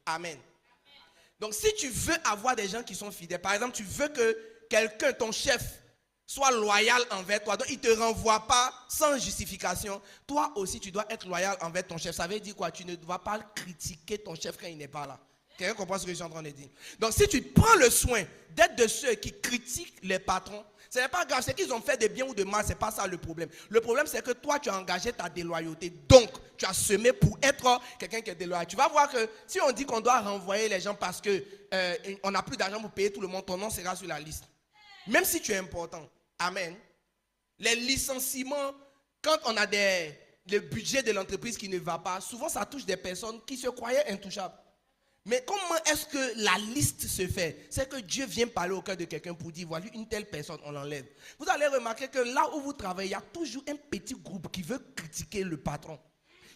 Amen. Donc si tu veux avoir des gens qui sont fidèles, par exemple, tu veux que quelqu'un, ton chef, soit loyal envers toi, donc il ne te renvoie pas sans justification, toi aussi tu dois être loyal envers ton chef. Ça veut dire quoi? Tu ne dois pas critiquer ton chef quand il n'est pas là. Quelqu'un comprend ce que je suis en train de dire? Donc si tu prends le soin d'être de ceux qui critiquent les patrons, ce n'est pas grave, c'est qu'ils ont fait de bien ou de mal, ce n'est pas ça le problème. Le problème c'est que toi tu as engagé ta déloyauté, donc tu as semé pour être quelqu'un qui est déloyal. Tu vas voir que si on dit qu'on doit renvoyer les gens parce qu'on n'a plus d'argent pour payer tout le monde, ton nom sera sur la liste. Même si tu es important. Amen. Les licenciements, quand on a le budget de l'entreprise qui ne va pas, souvent ça touche des personnes qui se croyaient intouchables. Mais comment est-ce que la liste se fait? C'est que Dieu vient parler au cœur de quelqu'un pour dire, voilà, une telle personne, on l'enlève. Vous allez remarquer que là où vous travaillez, il y a toujours un petit groupe qui veut critiquer le patron.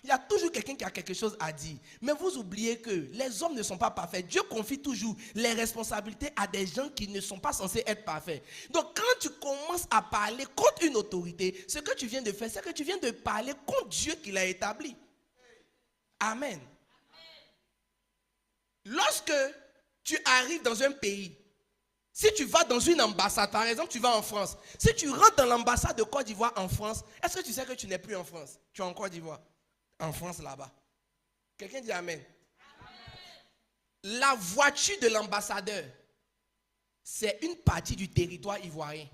Il y a toujours quelqu'un qui a quelque chose à dire. Mais vous oubliez que les hommes ne sont pas parfaits. Dieu confie toujours les responsabilités à des gens qui ne sont pas censés être parfaits. Donc quand tu commences à parler contre une autorité, ce que tu viens de faire, c'est que tu viens de parler contre Dieu qui l'a établi. Amen. Lorsque tu arrives dans un pays, si tu vas dans une ambassade, par exemple tu vas en France, si tu rentres dans l'ambassade de Côte d'Ivoire en France, est-ce que tu sais que tu n'es plus en France? Tu es en Côte d'Ivoire. En France là-bas. Quelqu'un dit amen. La voiture de l'ambassadeur, c'est une partie du territoire ivoirien.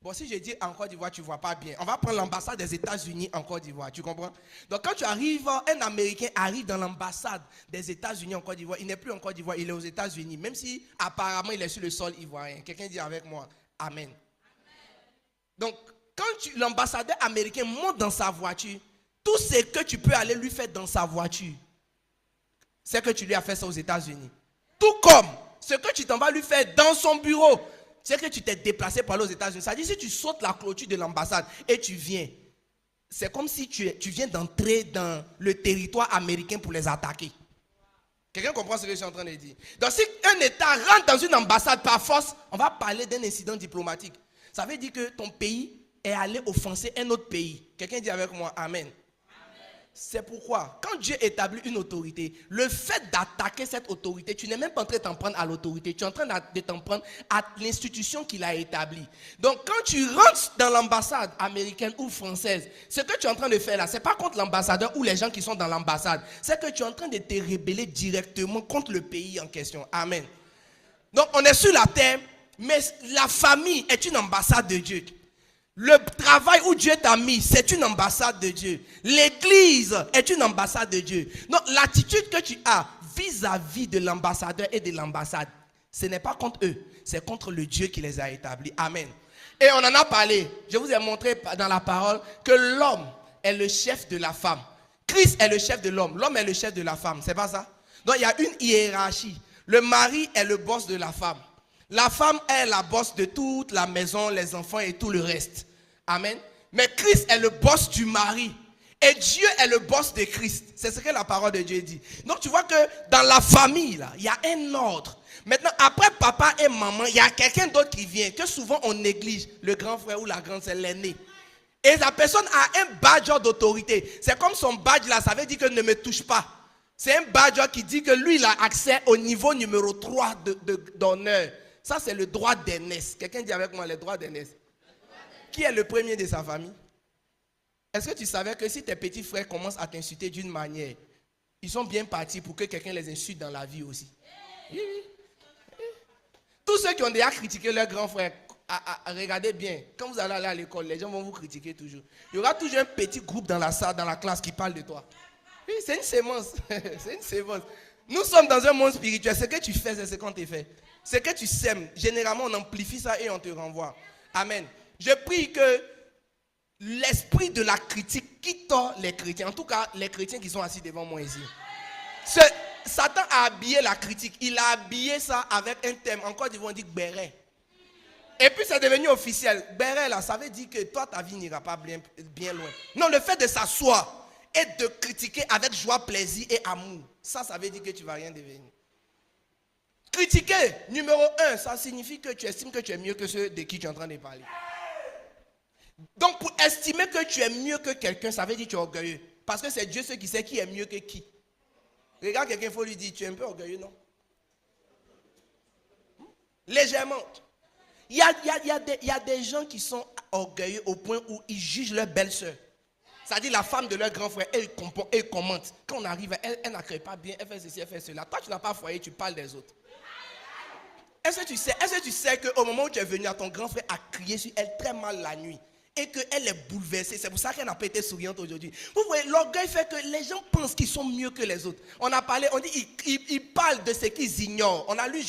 Bon, si je dis en Côte d'Ivoire, tu ne vois pas bien. On va prendre l'ambassade des États-Unis en Côte d'Ivoire, tu comprends? Donc quand tu arrives, un Américain arrive dans l'ambassade des États-Unis en Côte d'Ivoire, il n'est plus en Côte d'Ivoire, il est aux États-Unis, même si apparemment il est sur le sol ivoirien. Quelqu'un dit avec moi, amen. Donc quand l'ambassadeur américain monte dans sa voiture, tout ce que tu peux aller lui faire dans sa voiture, c'est que tu lui as fait ça aux États-Unis. Tout comme ce que tu t'en vas lui faire dans son bureau, c'est que tu t'es déplacé pour aller aux États-Unis. C'est-à-dire si tu sautes la clôture de l'ambassade et tu viens, c'est comme si tu viens d'entrer dans le territoire américain pour les attaquer. Quelqu'un comprend ce que je suis en train de dire? Donc si un État rentre dans une ambassade par force, on va parler d'un incident diplomatique. Ça veut dire que ton pays est allé offenser un autre pays. Quelqu'un dit avec moi, amen. C'est pourquoi, quand Dieu établit une autorité, le fait d'attaquer cette autorité, tu n'es même pas en train de t'en prendre à l'autorité, tu es en train de t'en prendre à l'institution qu'il a établie. Donc, quand tu rentres dans l'ambassade américaine ou française, ce que tu es en train de faire là, ce n'est pas contre l'ambassadeur ou les gens qui sont dans l'ambassade, c'est que tu es en train de te rebeller directement contre le pays en question. Amen. Donc, on est sur la terre, mais la famille est une ambassade de Dieu. Le travail où Dieu t'a mis, c'est une ambassade de Dieu. L'église est une ambassade de Dieu. Donc l'attitude que tu as vis-à-vis de l'ambassadeur et de l'ambassade, ce n'est pas contre eux, c'est contre le Dieu qui les a établis. Amen. Et on en a parlé. Je vous ai montré dans la parole que l'homme est le chef de la femme. Christ est le chef de l'homme. L'homme est le chef de la femme. C'est pas ça? Donc il y a une hiérarchie. Le mari est le boss de la femme. La femme est la boss de toute la maison, les enfants et tout le reste. Amen. Mais Christ est le boss du mari. Et Dieu est le boss de Christ. C'est ce que la parole de Dieu dit. Donc tu vois que dans la famille, là, il y a un ordre. Maintenant, après papa et maman, il y a quelqu'un d'autre qui vient, que souvent on néglige, le grand frère ou la grande sœur, l'aîné. Et la personne a un badge d'autorité. C'est comme son badge là, ça veut dire que ne me touche pas. C'est un badge qui dit que lui, il a accès au niveau numéro 3 d'honneur. Ça, c'est le droit d'aînesse. Quelqu'un dit avec moi le droit d'aînesse. Qui est le premier de sa famille? Est-ce que tu savais que si tes petits frères commencent à t'insulter d'une manière, ils sont bien partis pour que quelqu'un les insulte dans la vie aussi? Oui. Tous ceux qui ont déjà critiqué leur grand frère, regardez bien, quand vous allez aller à l'école, les gens vont vous critiquer toujours. Il y aura toujours un petit groupe dans la salle, dans la classe qui parle de toi. Oui, c'est une sémence. C'est une sémence. Nous sommes dans un monde spirituel. Ce que tu fais, c'est ce qu'on te fait. Ce que tu sèmes, généralement, on amplifie ça et on te renvoie. Amen. Je prie que l'esprit de la critique quitte les chrétiens. En tout cas, les chrétiens qui sont assis devant moi ici. Satan a habillé la critique. Il a habillé ça avec un thème. Encore, ils vont dire béret. Et puis, c'est devenu officiel. Béret, là, ça veut dire que toi, ta vie n'ira pas bien loin. Non, le fait de s'asseoir et de critiquer avec joie, plaisir et amour, ça veut dire que tu ne vas rien devenir. Critiquer, numéro 1, ça signifie que tu estimes que tu es mieux que ceux de qui tu es en train de parler. Donc, pour estimer que tu es mieux que quelqu'un, ça veut dire que tu es orgueilleux. Parce que c'est Dieu seul qui sait qui est mieux que qui. Regarde quelqu'un, il faut lui dire, tu es un peu orgueilleux, non? Légèrement. Il y a des gens qui sont orgueilleux au point où ils jugent leur belle-sœur. C'est-à-dire la femme de leur grand frère, elle commente. Quand on arrive, elle n'accueille pas bien, elle fait ceci, elle fait cela. Toi, tu n'as pas foyer, tu parles des autres. Est-ce que tu sais qu'au moment où tu es venu, ton grand frère a crié sur elle très mal la nuit et qu'elle est bouleversée. C'est pour ça qu'elle n'a pas été souriante aujourd'hui. Vous voyez, l'orgueil fait que les gens pensent qu'ils sont mieux que les autres. On a parlé, on dit, ils parlent de ce qu'ils ignorent. On a lu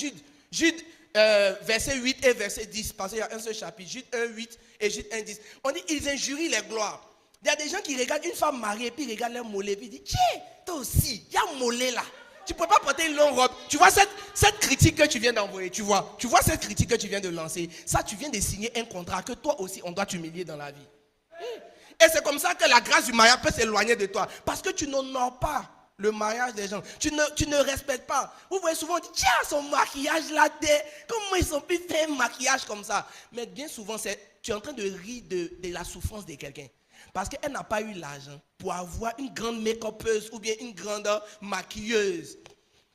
Jude verset 8 et verset 10, parce qu'il y a un seul chapitre, Jude 1, 8 et Jude 1, 10. On dit, ils injurient les gloires. Il y a des gens qui regardent une femme mariée, et puis ils regardent leur mollet, et puis ils disent, tiens, toi aussi, il y a un mollet là. Tu ne peux pas porter une longue robe. Tu vois cette critique que tu viens d'envoyer, tu vois cette critique que tu viens de lancer. Ça, tu viens de signer un contrat que toi aussi, on doit t'humilier dans la vie. Et c'est comme ça que la grâce du mariage peut s'éloigner de toi. Parce que tu n'honores pas le mariage des gens. Tu ne respectes pas. Vous voyez souvent, on dit, tiens, son maquillage là, comment ils ont pu faire un maquillage comme ça? Mais bien souvent, tu es en train de rire de la souffrance de quelqu'un. Parce qu'elle n'a pas eu l'argent pour avoir une grande make-upeuse ou bien une grande maquilleuse.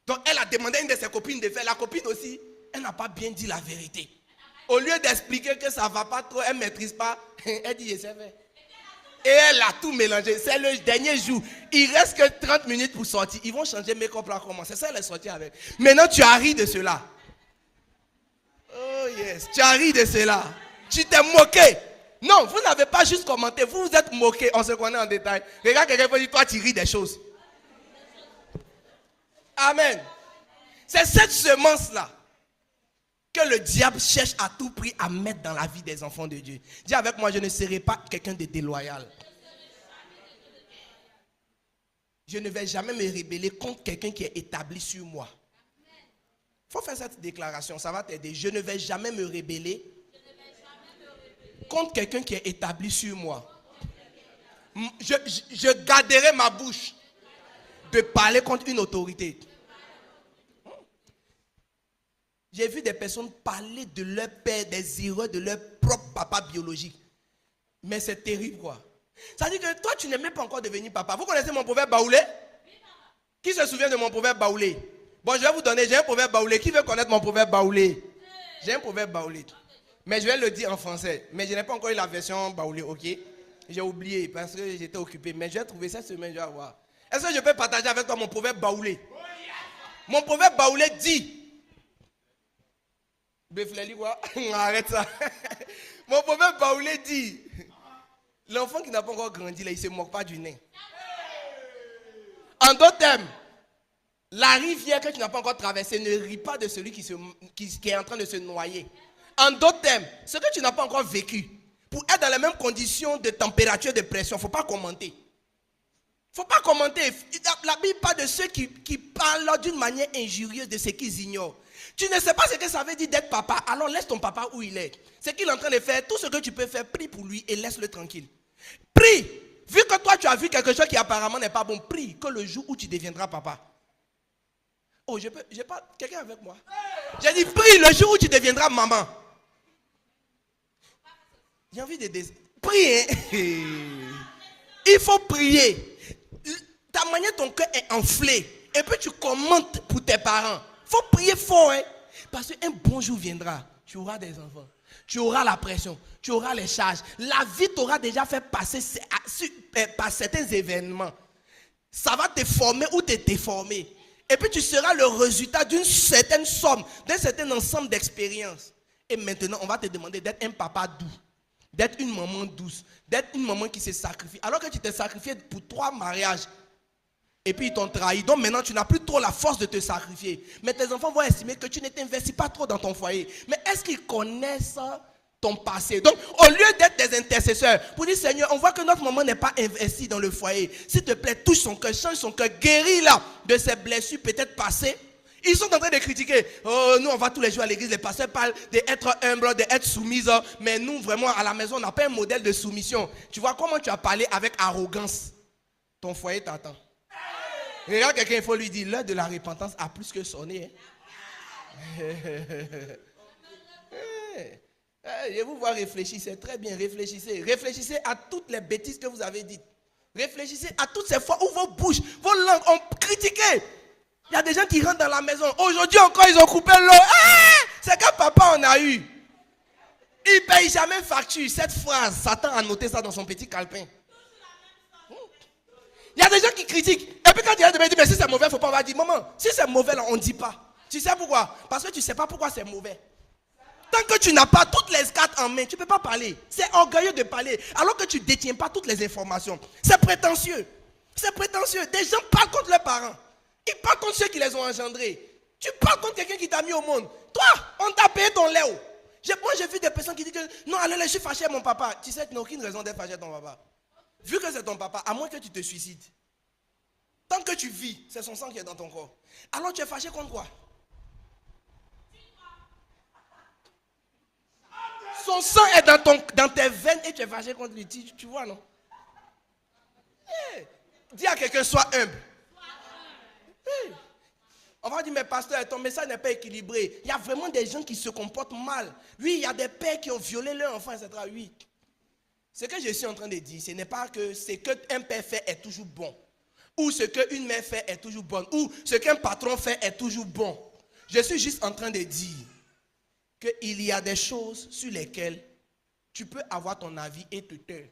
Donc elle a demandé à une de ses copines de faire. La copine aussi, elle n'a pas bien dit la vérité. Au lieu d'expliquer que ça ne va pas trop, elle ne maîtrise pas, elle dit, je sais faire. Et elle a tout mélangé. C'est le dernier jour. Il reste que 30 minutes pour sortir. Ils vont changer make-up là comment. C'est ça, elle est sortie avec. Maintenant, tu as ri de cela. Oh yes, tu as ri de cela. Tu t'es moqué. Non, vous n'avez pas juste commenté, vous vous êtes moqué, on se connaît en détail. Regarde quelqu'un qui dit, toi tu ris des choses. Amen. C'est cette semence-là que le diable cherche à tout prix à mettre dans la vie des enfants de Dieu. Dis avec moi, je ne serai pas quelqu'un de déloyal. Je ne vais jamais me rebeller contre quelqu'un qui est établi sur moi. Il faut faire cette déclaration, ça va t'aider. Je ne vais jamais me rebeller contre quelqu'un qui est établi sur moi. Je garderai ma bouche de parler contre une autorité. J'ai vu des personnes parler de leur père, des erreurs de leur propre papa biologique. Mais c'est terrible quoi. Ça veut dire que toi tu n'es même pas encore devenu papa. Vous connaissez mon proverbe baoulé? Qui se souvient de mon proverbe baoulé? Bon, je vais vous donner, j'ai un proverbe baoulé. Qui veut connaître mon proverbe baoulé? J'ai un proverbe baoulé. Mais je vais le dire en français. Mais je n'ai pas encore eu la version baoulée, ok? J'ai oublié parce que j'étais occupé. Mais je vais trouver cette semaine, je vais voir. Est-ce que je peux partager avec toi mon proverbe baoulé? Mon proverbe baoulé dit... Arrête ça. Mon proverbe baoulé dit... L'enfant qui n'a pas encore grandi, là, il ne se moque pas du nez. En d'autres termes, la rivière que tu n'as pas encore traversée ne rit pas de celui qui est en train de se noyer. En d'autres termes, ce que tu n'as pas encore vécu, pour être dans les mêmes conditions de température et de pression, il ne faut pas commenter. Il ne faut pas commenter. La Bible parle de ceux qui parlent d'une manière injurieuse de ce qu'ils ignorent. Tu ne sais pas ce que ça veut dire d'être papa, alors laisse ton papa où il est. Ce qu'il est en train de faire, tout ce que tu peux faire, prie pour lui et laisse-le tranquille. Prie. Vu que toi tu as vu quelque chose qui apparemment n'est pas bon, prie que le jour où tu deviendras papa. Oh, j'ai pas quelqu'un avec moi. J'ai dit prie le jour où tu deviendras maman. J'ai envie de prier. Il faut prier. Ta manière, ton cœur est enflé. Et puis tu commentes pour tes parents. Il faut prier fort. Hein? Parce qu'un bon jour viendra. Tu auras des enfants. Tu auras la pression. Tu auras les charges. La vie t'aura déjà fait passer par certains événements. Ça va te former ou te déformer. Et puis tu seras le résultat d'une certaine somme, d'un certain ensemble d'expériences. Et maintenant, on va te demander d'être un papa doux. D'être une maman douce, d'être une maman qui se sacrifie. Alors que tu t'es sacrifié pour 3 mariages, et puis ils t'ont trahi. Donc maintenant, tu n'as plus trop la force de te sacrifier. Mais tes enfants vont estimer que tu ne t'investis pas trop dans ton foyer. Mais est-ce qu'ils connaissent ton passé? Donc, au lieu d'être des intercesseurs, pour dire, Seigneur, on voit que notre maman n'est pas investie dans le foyer. S'il te plaît, touche son cœur, change son cœur, guéris-la de ses blessures peut-être passées. Ils sont en train de critiquer. Oh, nous, on va tous les jours à l'église. Les pasteurs parlent d'être humble, d'être soumise. Mais nous, vraiment, à la maison, on n'a pas un modèle de soumission. Tu vois comment tu as parlé avec arrogance. Ton foyer t'attend. Regarde quelqu'un, il faut lui dire, l'heure de la repentance a plus que sonné. Hein? Je vous vois réfléchir, c'est très bien. Réfléchissez. Réfléchissez à toutes les bêtises que vous avez dites. Réfléchissez à toutes ces fois où vos bouches, vos langues ont critiqué. Il y a des gens qui rentrent dans la maison. Aujourd'hui encore, ils ont coupé l'eau. Ah, c'est quand papa on a eu. Il ne paye jamais facture. Cette phrase, Satan a noté ça dans son petit calepin. Il y a des gens qui critiquent. Et puis quand il y a des gens qui disent, mais si c'est mauvais, il ne faut pas. On va dire, maman, si c'est mauvais, là, on ne dit pas. Tu sais pourquoi? Parce que tu ne sais pas pourquoi c'est mauvais. Tant que tu n'as pas toutes les cartes en main, tu ne peux pas parler. C'est orgueilleux de parler. Alors que tu ne détiens pas toutes les informations. C'est prétentieux. C'est prétentieux. Des gens parlent contre leurs parents. Ils parlent contre ceux qui les ont engendrés. Tu parles contre quelqu'un qui t'a mis au monde. Toi, on t'a payé ton lait. Moi, j'ai vu des personnes qui disent que non, allez, je suis fâché à mon papa. Tu sais, tu n'as aucune raison d'être fâché à ton papa. Vu que c'est ton papa, à moins que tu te suicides. Tant que tu vis, c'est son sang qui est dans ton corps. Alors tu es fâché contre quoi? Son sang est dans tes veines et tu es fâché contre lui. Tu vois, non? Hey. Dis à quelqu'un, sois humble. Hey. On va dire, mais pasteur, ton message n'est pas équilibré. Il y a vraiment des gens qui se comportent mal. Oui, il y a des pères qui ont violé leurs enfants, etc. Oui. Ce que je suis en train de dire, ce n'est pas que ce qu'un père fait est toujours bon. Ou ce qu'une mère fait est toujours bonne. Ou ce qu'un patron fait est toujours bon. Je suis juste en train de dire qu'il y a des choses sur lesquelles tu peux avoir ton avis et te taire.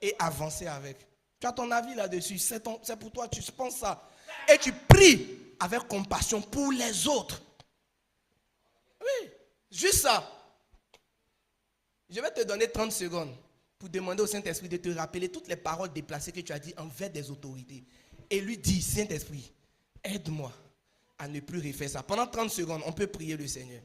Et avancer avec. Tu as ton avis là-dessus. C'est pour toi, tu penses ça. Et tu pries avec compassion pour les autres. Oui, juste ça. Je vais te donner 30 secondes pour demander au Saint-Esprit de te rappeler toutes les paroles déplacées que tu as dit envers des autorités. Et lui dit, Saint-Esprit, aide-moi à ne plus refaire ça. Pendant 30 secondes, on peut prier le Seigneur.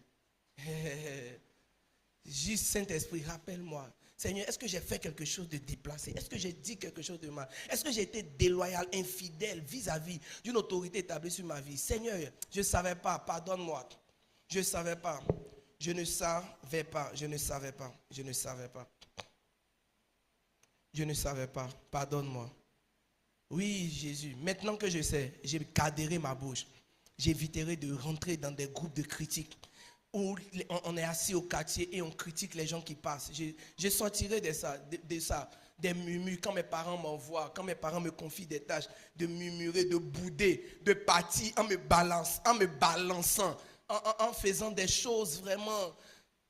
Juste Saint-Esprit, rappelle-moi. Seigneur, est-ce que j'ai fait quelque chose de déplacé? Est-ce que j'ai dit quelque chose de mal? Est-ce que j'ai été déloyal, infidèle vis-à-vis d'une autorité établie sur ma vie? Seigneur, je ne savais pas, pardonne-moi. Je ne savais pas. Je ne savais pas. Je ne savais pas. Je ne savais pas. Je ne savais pas. Pardonne-moi. Oui, Jésus, maintenant que je sais, j'ai cadré ma bouche. J'éviterai de rentrer dans des groupes de critiques où on est assis au quartier et on critique les gens qui passent. Je sortirai de ça, des murmures. Quand mes parents m'envoient, quand mes parents me confient des tâches, de murmurer, de bouder, de partir en me balançant, en faisant des choses vraiment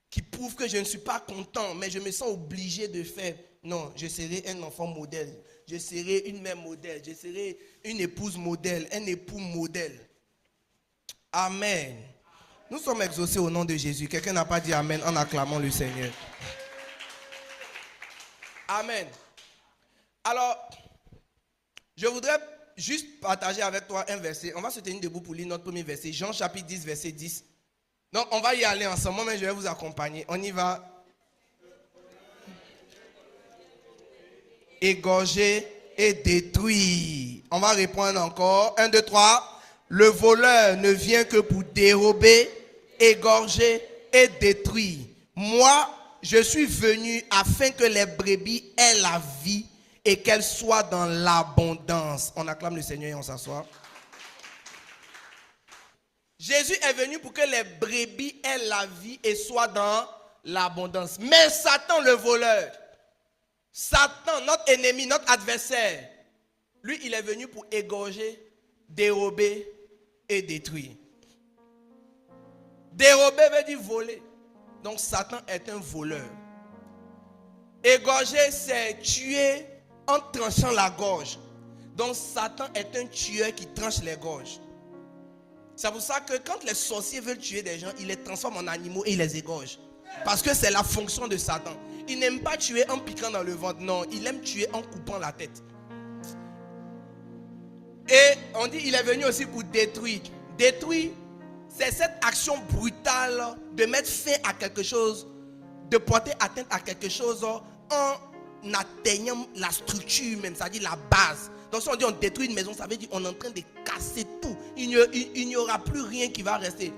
qui prouvent que je ne suis pas content, mais je me sens obligé de faire. Non, je serai un enfant modèle. Je serai une mère modèle. Je serai une épouse modèle, un époux modèle. Amen. Nous sommes exaucés au nom de Jésus. Quelqu'un n'a pas dit Amen en acclamant le Seigneur. Amen. Alors, je voudrais juste partager avec toi un verset. On va se tenir debout pour lire notre premier verset. Jean chapitre 10, verset 10. Donc, on va y aller ensemble. Moi, je vais vous accompagner. On y va. Égorger et détruire. On va répondre encore. 1, 2, 3. Le voleur ne vient que pour dérober, égorger et détruire. Moi, je suis venu afin que les brebis aient la vie et qu'elles soient dans l'abondance. On acclame le Seigneur et on s'assoit. Jésus est venu pour que les brebis aient la vie et soient dans l'abondance. Mais Satan, le voleur, Satan, notre ennemi, notre adversaire, lui, il est venu pour égorger, dérober et détruire. Dérober veut dire voler. Donc Satan est un voleur. Égorger, c'est tuer en tranchant la gorge. Donc Satan est un tueur qui tranche les gorges. C'est pour ça que quand les sorciers veulent tuer des gens, ils les transforment en animaux et ils les égorgent. Parce que c'est la fonction de Satan. Il n'aime pas tuer en piquant dans le ventre. Non, il aime tuer en coupant la tête. Et on dit qu'il est venu aussi pour détruire. Détruire, c'est cette action brutale de mettre fin à quelque chose, de porter atteinte à quelque chose en atteignant la structure même, c'est-à-dire la base. Donc si on dit on détruit une maison, ça veut dire qu'on est en train de casser tout. Il n'y aura plus rien qui va rester.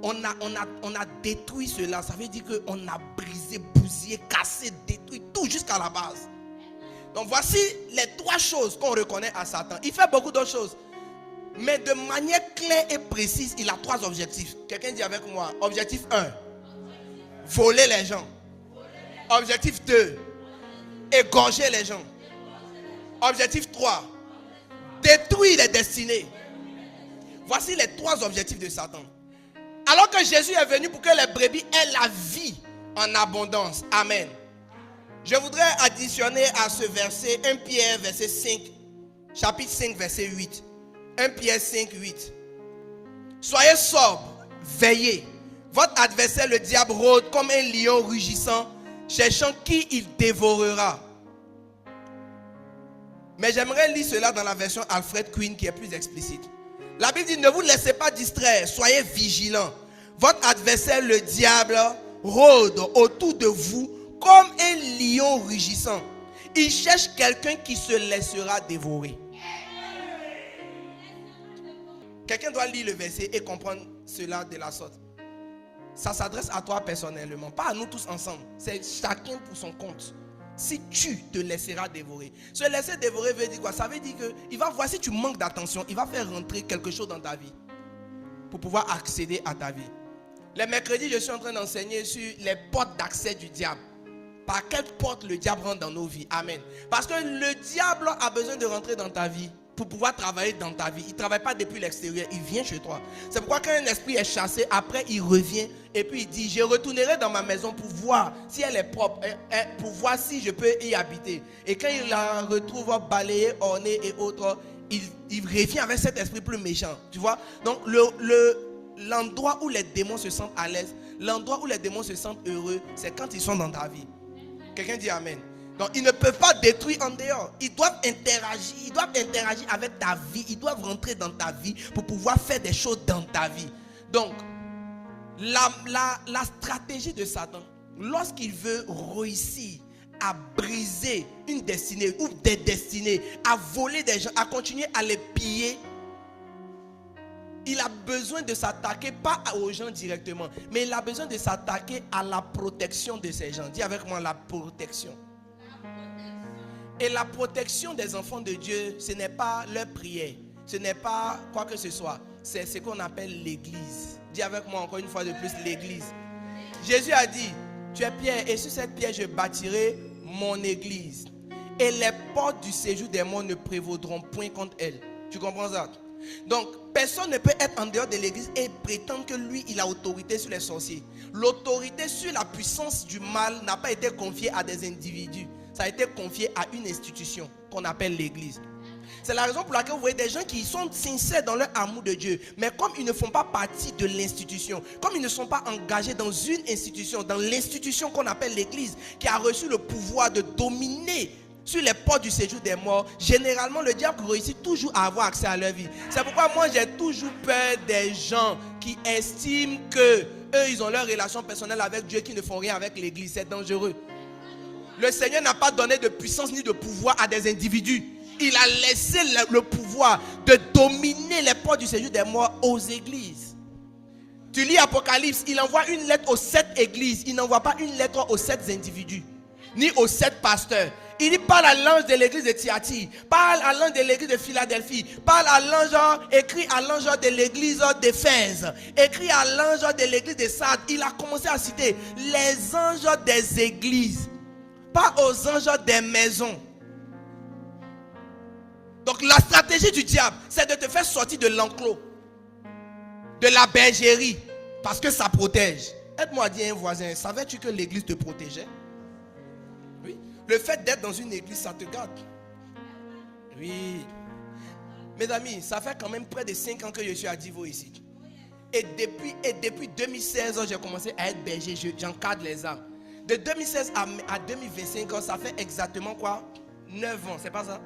On a détruit cela, ça veut dire qu'on a brisé, bousillé, cassé, détruit tout jusqu'à la base. Donc voici les 3 choses qu'on reconnaît à Satan. Il fait beaucoup d'autres choses. Mais de manière claire et précise, il a 3 objectifs. Quelqu'un dit avec moi, objectif 1, voler les gens. Objectif 2, égorger les gens. Objectif 3, détruire les destinées. Voici les 3 objectifs de Satan. Alors que Jésus est venu pour que les brebis aient la vie en abondance. Amen. Je voudrais additionner à ce verset 1 Pierre verset 5, chapitre 5 verset 8. 1 Pierre 5, 8. Soyez sobres, veillez. Votre adversaire le diable rôde comme un lion rugissant, cherchant qui il dévorera. Mais j'aimerais lire cela dans la version Alfred Quinn qui est plus explicite. La Bible dit, ne vous laissez pas distraire, soyez vigilants. Votre adversaire le diable rôde autour de vous comme un lion rugissant. Il cherche quelqu'un qui se laissera dévorer. Quelqu'un doit lire le verset et comprendre cela de la sorte. Ça s'adresse à toi personnellement, pas à nous tous ensemble. C'est chacun pour son compte. Si tu te laisseras dévorer. Se laisser dévorer veut dire quoi? Ça veut dire qu'il va voir si tu manques d'attention, il va faire rentrer quelque chose dans ta vie pour pouvoir accéder à ta vie. Les mercredis, je suis en train d'enseigner sur les portes d'accès du diable. Par quelle porte le diable rentre dans nos vies? Amen. Parce que le diable a besoin de rentrer dans ta vie pour pouvoir travailler dans ta vie. Il ne travaille pas depuis l'extérieur, il vient chez toi. C'est pourquoi quand un esprit est chassé, après il revient et puis il dit, je retournerai dans ma maison pour voir si elle est propre, pour voir si je peux y habiter. Et quand il la retrouve balayée, ornée et autres, il revient avec cet esprit plus méchant. Tu vois? Donc l'endroit où les démons se sentent à l'aise, l'endroit où les démons se sentent heureux, c'est quand ils sont dans ta vie. Quelqu'un dit amen. Donc ils ne peuvent pas détruire en dehors. Ils doivent interagir avec ta vie. Ils doivent rentrer dans ta vie pour pouvoir faire des choses dans ta vie. Donc la stratégie de Satan, lorsqu'il veut réussir à briser une destinée ou des destinées, à voler des gens, à continuer à les piller, il a besoin de s'attaquer pas aux gens directement, mais il a besoin de s'attaquer à la protection de ces gens. Dis avec moi, la protection. Et la protection des enfants de Dieu, ce n'est pas leur prière, ce n'est pas quoi que ce soit, c'est ce qu'on appelle l'église. Dis avec moi encore une fois de plus, l'église. Jésus a dit, tu es pierre et sur cette pierre je bâtirai mon église. Et les portes du séjour des morts ne prévaudront point contre elle. Tu comprends ça? Donc, personne ne peut être en dehors de l'église et prétendre que lui, il a autorité sur les sorciers. L'autorité sur la puissance du mal n'a pas été confiée à des individus. Ça a été confié à une institution qu'on appelle l'église. C'est la raison pour laquelle vous voyez des gens qui sont sincères dans leur amour de Dieu, mais comme ils ne font pas partie de l'institution, comme ils ne sont pas engagés dans une institution, dans l'institution qu'on appelle l'église, qui a reçu le pouvoir de dominer sur les portes du séjour des morts, généralement le diable réussit toujours à avoir accès à leur vie. C'est pourquoi moi j'ai toujours peur des gens qui estiment que eux ils ont leur relation personnelle avec Dieu, qui ne font rien avec l'église. C'est dangereux. Le Seigneur n'a pas donné de puissance ni de pouvoir à des individus. Il a laissé le pouvoir de dominer les portes du séjour des morts aux églises. Tu lis Apocalypse, il envoie une lettre aux 7 églises. Il n'envoie pas une lettre aux 7 individus, ni aux 7 pasteurs. Il dit, parle à l'ange de l'église de Thyatire, parle à l'ange de l'église de Philadelphie, parle à l'ange, écrit à l'ange de l'église d'Éphèse, écrit à l'ange de l'église de Sardes. Il a commencé à citer les anges des églises, pas aux anges des maisons. Donc la stratégie du diable, c'est de te faire sortir de l'enclos, de la bergerie, parce que ça protège. Aide-moi à dire à un voisin, savais-tu que l'église te protégeait? Oui. Le fait d'être dans une église, ça te garde. Oui. Mes amis, ça fait quand même près de 5 ans que je suis à Divo ici. Et depuis 2016, j'ai commencé à être berger, j'encadre les âmes. De 2016 à 2025, ça fait exactement quoi? 9 ans, c'est pas ça?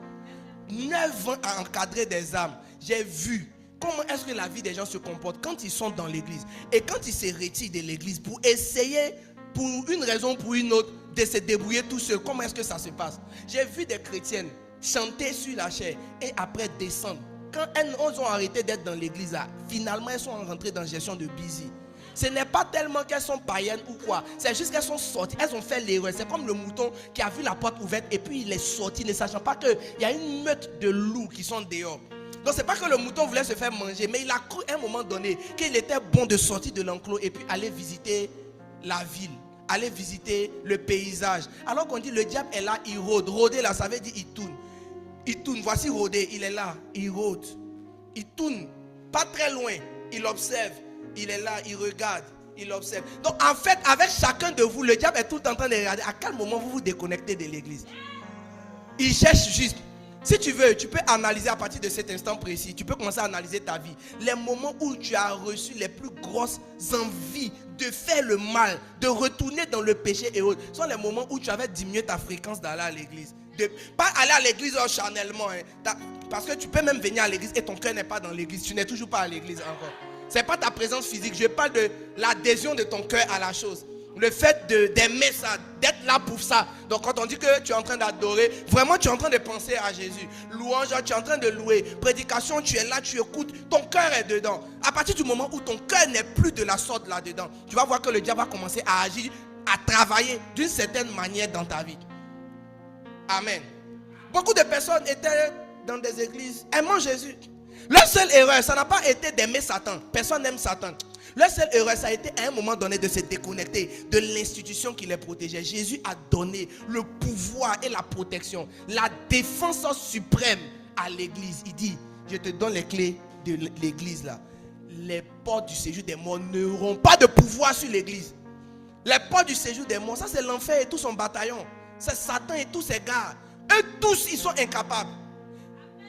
9 ans à encadrer des âmes. J'ai vu comment est-ce que la vie des gens se comporte quand ils sont dans l'église et quand ils se retirent de l'église pour essayer, pour une raison ou pour une autre, de se débrouiller tout seul. Comment est-ce que ça se passe? J'ai vu des chrétiennes chanter sur la chair et après descendre. Quand elles ont arrêté d'être dans l'église, finalement elles sont rentrées dans la gestion de busy. Ce n'est pas tellement qu'elles sont païennes ou quoi. C'est juste qu'elles sont sorties. Elles ont fait l'erreur. C'est comme le mouton qui a vu la porte ouverte et puis il est sorti, ne sachant pas qu'il y a une meute de loups qui sont dehors. Donc c'est pas que le mouton voulait se faire manger, mais il a cru à un moment donné qu'il était bon de sortir de l'enclos et puis aller visiter la ville, aller visiter le paysage. Alors qu'on dit le diable est là, il rôde. Rôder là, ça veut dire il tourne. Il tourne. Voici rôder, il est là, il rôde. Il tourne Pas très loin. Il observe. Il est là, il regarde, il observe. Donc en fait, avec chacun de vous, le diable est tout le temps en train de regarder à quel moment vous vous déconnectez de l'église. Il cherche juste. Si tu veux, tu peux analyser à partir de cet instant précis. Tu peux commencer à analyser ta vie. Les moments où tu as reçu les plus grosses envies de faire le mal, de retourner dans le péché et autres, sont les moments où tu avais diminué ta fréquence d'aller à l'église. De pas aller à l'église charnellement. Parce que tu peux même venir à l'église et ton cœur n'est pas dans l'église. Tu n'es toujours pas à l'église encore. Ce n'est pas ta présence physique. Je parle de l'adhésion de ton cœur à la chose. Le fait d'aimer ça, d'être là pour ça. Donc quand on dit que tu es en train d'adorer, vraiment tu es en train de penser à Jésus. Louange, tu es en train de louer. Prédication, tu es là, tu écoutes. Ton cœur est dedans. À partir du moment où ton cœur n'est plus de la sorte là-dedans, tu vas voir que le diable va commencer à agir, à travailler d'une certaine manière dans ta vie. Amen. Beaucoup de personnes étaient dans des églises aimant Jésus. Leur seule erreur, ça n'a pas été d'aimer Satan. Personne n'aime Satan. Leur seule erreur, ça a été à un moment donné de se déconnecter de l'institution qui les protégeait. Jésus a donné le pouvoir et la protection, la défense suprême à l'église. Il dit, je te donne les clés de l'église là. Les portes du séjour des morts n'auront pas de pouvoir sur l'église. Les portes du séjour des morts, ça c'est l'enfer et tout son bataillon. C'est Satan et tous ses gars. Eux tous, ils sont incapables.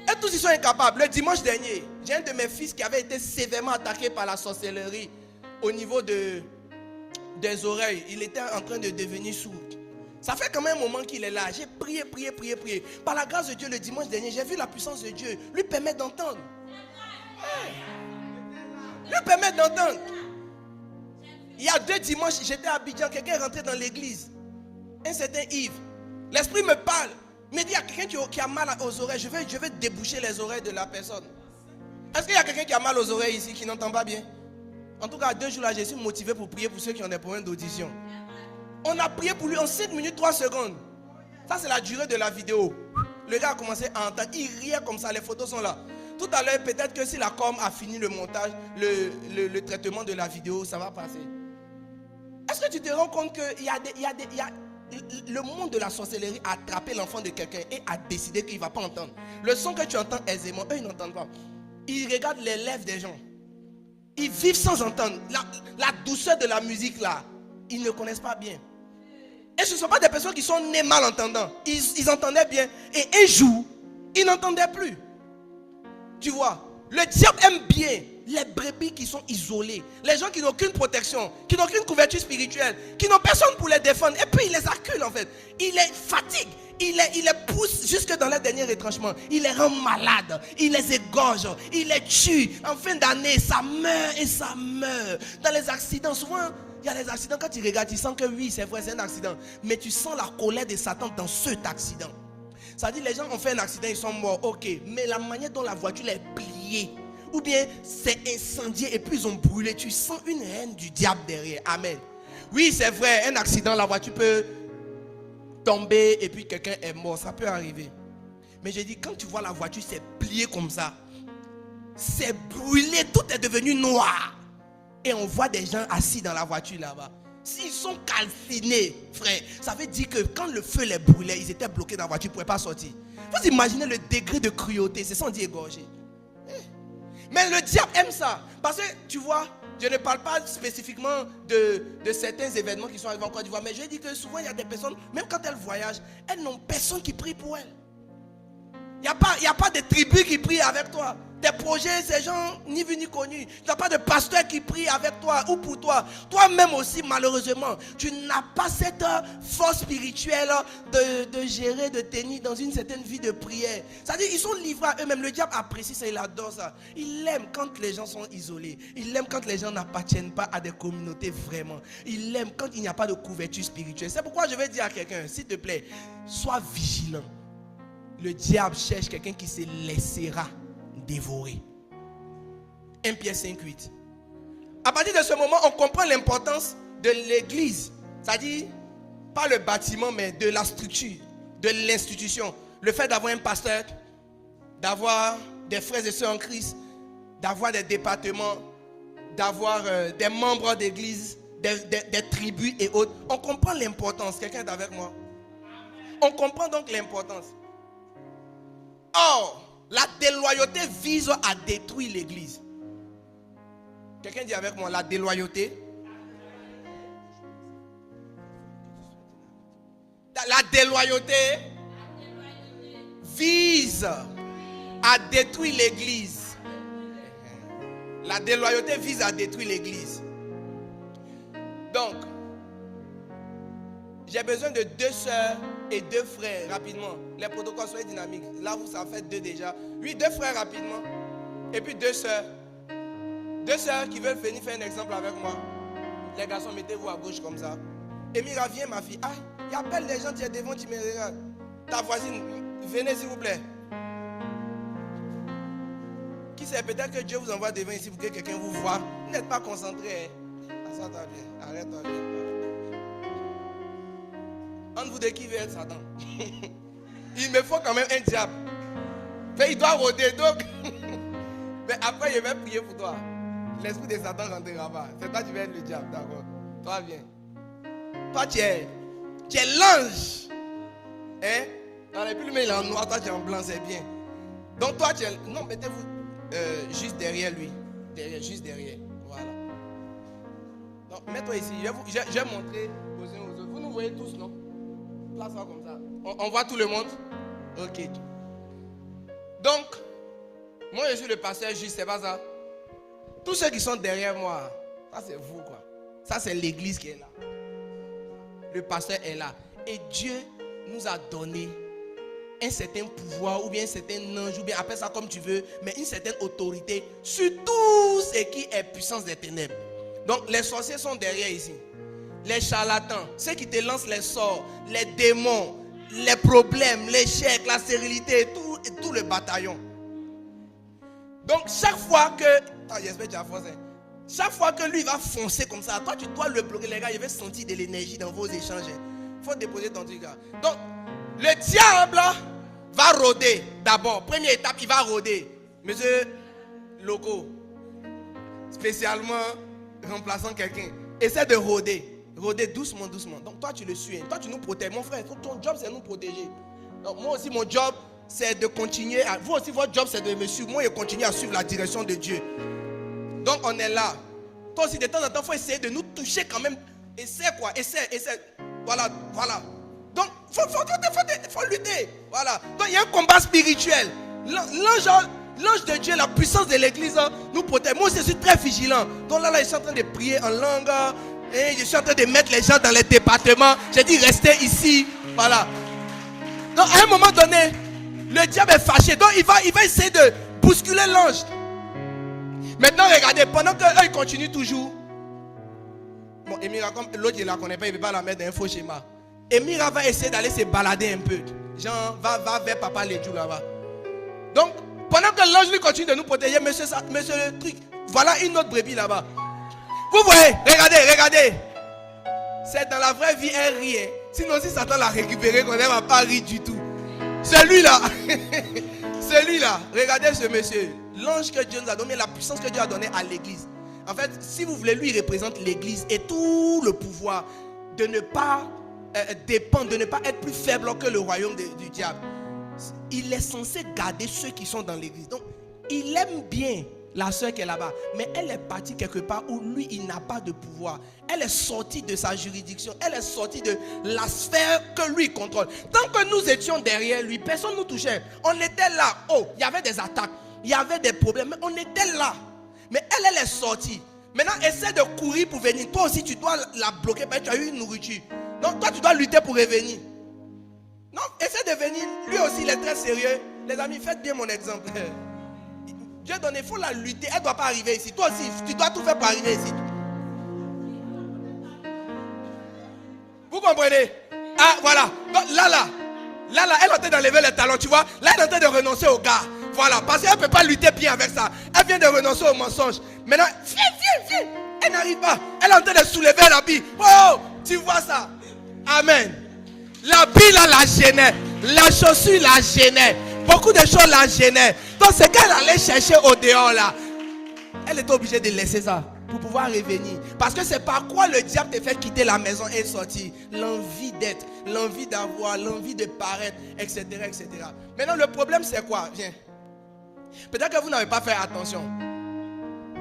Et tous ils sont incapables. Le dimanche dernier, j'ai un de mes fils qui avait été sévèrement attaqué par la sorcellerie au niveau des oreilles. Il était en train de devenir sourd. Ça fait quand même un moment qu'il est là. J'ai prié. Par la grâce de Dieu, le dimanche dernier, j'ai vu la puissance de Dieu lui permettre d'entendre. Lui permettre d'entendre. Il y a 2 dimanches, j'étais à Abidjan, quelqu'un est rentré dans l'église. Un certain Yves. L'esprit me parle. Il me dit, il y a quelqu'un qui a mal aux oreilles. Je vais déboucher les oreilles de la personne. Est-ce qu'il y a quelqu'un qui a mal aux oreilles ici, qui n'entend pas bien? En tout cas, 2 jours là, je suis motivé pour prier pour ceux qui ont des problèmes d'audition. On a prié pour lui en 7 minutes 3 secondes. Ça, c'est la durée de la vidéo. Le gars a commencé à entendre. Il riait comme ça, les photos sont là. Tout à l'heure, peut-être que si la com a fini le montage, le traitement de la vidéo, ça va passer. Est-ce que tu te rends compte qu'il y a le monde de la sorcellerie a attrapé l'enfant de quelqu'un et a décidé qu'il ne va pas entendre. Le son que tu entends aisément, eux ils n'entendent pas. Ils regardent les lèvres des gens. Ils vivent sans entendre. La douceur de la musique là, ils ne connaissent pas bien. Et ce ne sont pas des personnes qui sont nées malentendants. Ils entendaient bien. Et un jour, ils n'entendaient plus. Tu vois, le diable aime bien les brebis qui sont isolés, les gens qui n'ont aucune protection, qui n'ont aucune couverture spirituelle, qui n'ont personne pour les défendre. Et puis il les accule en fait. Il les fatigue, il les pousse jusque dans les derniers retranchements. Il les rend malades, il les égorge, il les tue. En fin d'année, ça meurt et ça meurt. Dans les accidents, souvent, il y a des accidents, quand tu regardes, tu sens que oui, c'est vrai, c'est un accident. Mais tu sens la colère de Satan dans cet accident. Ça dit, les gens ont fait un accident, ils sont morts, ok. Mais la manière dont la voiture est pliée, ou bien c'est incendié et puis ils ont brûlé, tu sens une haine du diable derrière. Amen. Oui, c'est vrai, un accident, la voiture peut tomber et puis quelqu'un est mort, ça peut arriver. Mais je dis, quand tu vois la voiture s'est pliée comme ça, c'est brûlé, tout est devenu noir. Et on voit des gens assis dans la voiture là-bas. S'ils sont calcinés, frère, ça veut dire que quand le feu les brûlait, ils étaient bloqués dans la voiture, ils ne pouvaient pas sortir. Vous imaginez le degré de cruauté, c'est sans dire égorgé. Mais le diable aime ça. Parce que, tu vois, je ne parle pas spécifiquement de certains événements qui sont arrivés en Côte d'Ivoire, mais je dis que souvent, il y a des personnes, même quand elles voyagent, elles n'ont personne qui prie pour elles. Il n'y a pas de tribu qui prie avec toi. Tes projets, ces gens ni vus ni connus. Tu n'as pas de pasteur qui prie avec toi ou pour toi. Toi-même aussi, malheureusement, tu n'as pas cette force spirituelle de gérer, de tenir dans une certaine vie de prière. C'est-à-dire, ils sont livrés à eux-mêmes. Le diable apprécie ça, il adore ça. Il aime quand les gens sont isolés. Il aime quand les gens n'appartiennent pas à des communautés vraiment. Il aime quand il n'y a pas de couverture spirituelle. C'est pourquoi je vais dire à quelqu'un, s'il te plaît, sois vigilant. Le diable cherche quelqu'un qui se laissera dévorer. 1 Pierre 5:8. À partir de ce moment, on comprend l'importance de l'église. C'est-à-dire, pas le bâtiment, mais de la structure, de l'institution. Le fait d'avoir un pasteur, d'avoir des frères et sœurs en Christ, d'avoir des départements, d'avoir des membres d'église, des tribus et autres. On comprend l'importance. Quelqu'un est avec moi? On comprend donc l'importance. Or, la déloyauté vise à détruire l'église. Quelqu'un dit avec moi, la déloyauté. La déloyauté vise à détruire l'église. La déloyauté vise à détruire l'église. Donc, j'ai besoin de 2 sœurs et 2 frères rapidement. Les protocoles soient dynamiques. Là, vous, ça fait 2 déjà. Oui, 2 frères rapidement. Et puis 2 sœurs. 2 sœurs qui veulent venir faire un exemple avec moi. Les garçons, mettez-vous à gauche comme ça. Émira, viens ma fille. Ah, il appelle les gens, tu es devant, tu me regardes. Ta voisine, venez s'il vous plaît. Qui sait, peut-être que Dieu vous envoie devant ici pour que quelqu'un vous voit. Vous n'êtes pas concentré. Assois-toi bien, arrête-toi bien. Entre vous de qui veut être Satan. Il me faut quand même un diable. Mais il doit rôder donc. Mais après, je vais prier pour toi. L'esprit de Satan rentrera pas. C'est toi qui vas être le diable, d'accord? Toi, viens. Toi, tu es l'ange. Hein? Dans les plumes, il est en noir, toi, tu es en blanc, c'est bien. Donc, toi, tu es. Non, mettez-vous juste derrière lui. Juste derrière. Voilà. Donc, mets-toi ici. Je vais montrer aux uns aux autres. Vous nous voyez tous, non? Place-toi comme ça. On voit tout le monde? Ok. Donc, moi, je suis le pasteur juste, c'est pas ça? Tous ceux qui sont derrière moi, ça, c'est vous, quoi. Ça, c'est l'église qui est là. Le pasteur est là. Et Dieu nous a donné un certain pouvoir, ou bien un certain ange, ou bien appelle ça comme tu veux, mais une certaine autorité sur tout ce qui est puissance des ténèbres. Donc les sorciers sont derrière ici. Les charlatans, ceux qui te lancent les sorts, les démons, les problèmes, l'échec, la stérilité, tout le bataillon. Donc chaque fois que... j'espère que tu as forcé. Chaque fois que lui va foncer comme ça, toi tu dois le bloquer. Les gars, il va sentir de l'énergie dans vos échanges. Il faut déposer ton truc là. Donc, le diable va rôder d'abord. Première étape, il va rôder. Monsieur Loco, spécialement remplaçant quelqu'un, essaie de rôder. Rôder doucement, doucement. Donc toi tu le suis. Toi tu nous protèges. Mon frère, ton job c'est de nous protéger. Donc moi aussi mon job c'est de continuer. Vous aussi votre job c'est de me suivre. Moi je continue à suivre la direction de Dieu. Donc on est là. Toi aussi de temps en temps il faut essayer de nous toucher quand même. Essaie quoi. Essaie. Voilà. Donc il faut lutter. Voilà. Donc il y a un combat spirituel. L'ange de Dieu, la puissance de l'église nous protège. Moi aussi je suis très vigilant. Donc là je suis en train de prier en langue. Et je suis en train de mettre les gens dans les départements. J'ai dit restez ici. Voilà. Donc à un moment donné, le diable est fâché. Donc il va essayer de bousculer l'ange. Maintenant regardez, pendant qu'eux ils continuent toujours. Bon, Emira, comme l'autre il la connaît pas, il ne peut pas la mettre dans un faux schéma. Emira va essayer d'aller se balader un peu. Genre va vers Papa Ledjou là-bas. Donc pendant que l'ange lui continue de nous protéger, monsieur le truc, voilà une autre brebis là-bas. Vous voyez, regardez. C'est dans la vraie vie un rire. Sinon si Satan l'a récupéré, on ne va pas rire du tout. Celui-là, regardez ce monsieur. L'ange que Dieu nous a donné, la puissance que Dieu a donnée à l'église. En fait, si vous voulez, lui il représente l'église et tout le pouvoir de ne pas dépendre, de ne pas être plus faible que le royaume du diable. Il est censé garder ceux qui sont dans l'église. Donc, il aime bien la soeur qui est là-bas, mais elle est partie quelque part où lui, il n'a pas de pouvoir. Elle est sortie de sa juridiction, elle est sortie de la sphère que lui contrôle. Tant que nous étions derrière lui, personne ne nous touchait. On était là, il y avait des attaques, il y avait des problèmes, mais on était là. Mais elle est sortie. Maintenant, essaie de courir pour venir. Toi aussi, tu dois la bloquer parce que tu as eu une nourriture. Donc, toi, tu dois lutter pour revenir. Non, essaie de venir. Lui aussi, il est très sérieux. Les amis, faites bien mon exemple. Dieu donné, il faut la lutter. Elle ne doit pas arriver ici. Toi aussi, tu dois tout faire pour arriver ici. Vous comprenez? Ah, voilà. Donc, là, elle est en train d'enlever les talons, tu vois. Là, elle est en train de renoncer au gars. Voilà, parce qu'elle ne peut pas lutter bien avec ça. Elle vient de renoncer au mensonge. Maintenant, viens. Elle n'arrive pas. Elle est en train de soulever l'habit. Oh, tu vois ça? Amen. L'habit là la gênait. La chaussure la gênait. Beaucoup de choses la gênaient. Donc ce qu'elle allait chercher au dehors là, elle était obligée de laisser ça pour pouvoir revenir. Parce que c'est par quoi le diable te fait quitter la maison et sortir. L'envie d'être, l'envie d'avoir, l'envie de paraître, etc. Maintenant le problème c'est quoi? Viens. Peut-être que vous n'avez pas fait attention.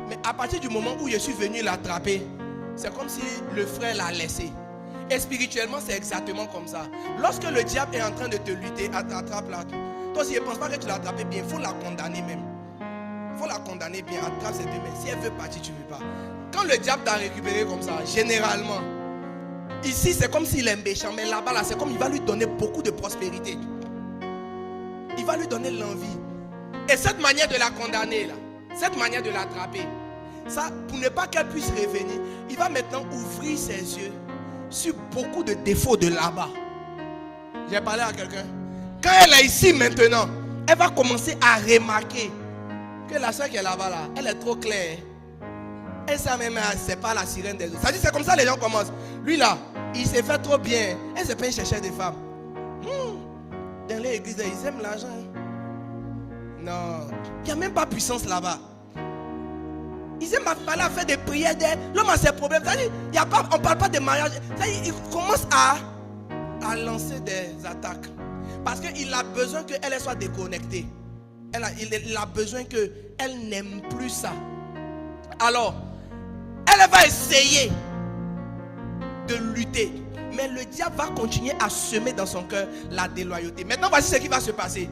Mais à partir du moment où je suis venu l'attraper, c'est comme si le frère l'a laissé. Et spirituellement, c'est exactement comme ça. Lorsque le diable est en train de te lutter, attrape-la. Toi, si je ne pense pas que tu l'as attrapé bien, il faut la condamner même. Il faut la condamner bien. Attrape ses deux mains. Si elle veut partir, tu ne veux pas. Quand le diable t'a récupéré comme ça, généralement, ici, c'est comme s'il est méchant. Mais là-bas, là, c'est comme il va lui donner beaucoup de prospérité. Il va lui donner l'envie. Et cette manière de la condamner, là, cette manière de l'attraper, ça, pour ne pas qu'elle puisse revenir, il va maintenant ouvrir ses yeux sur beaucoup de défauts de là-bas. J'ai parlé à quelqu'un. Quand elle est ici maintenant, elle va commencer à remarquer que la soeur qui est là-bas, là, elle est trop claire. Elle sait même, c'est pas la sirène des autres. Ça dit, c'est comme ça les gens commencent. Lui là, il s'est fait trop bien. Elle se peut chercher des femmes. Dans l'église, ils aiment l'argent. Non, il n'y a même pas puissance là-bas. Ils aiment aller faire des prières. L'homme a ses problèmes. On ne parle pas de mariage. Il commence à lancer des attaques. Parce qu'il a besoin qu'elle soit déconnectée. Il a besoin qu'elle n'aime plus ça. Alors, elle va essayer de lutter. Mais le diable va continuer à semer dans son cœur la déloyauté. Maintenant, voici ce qui va se passer.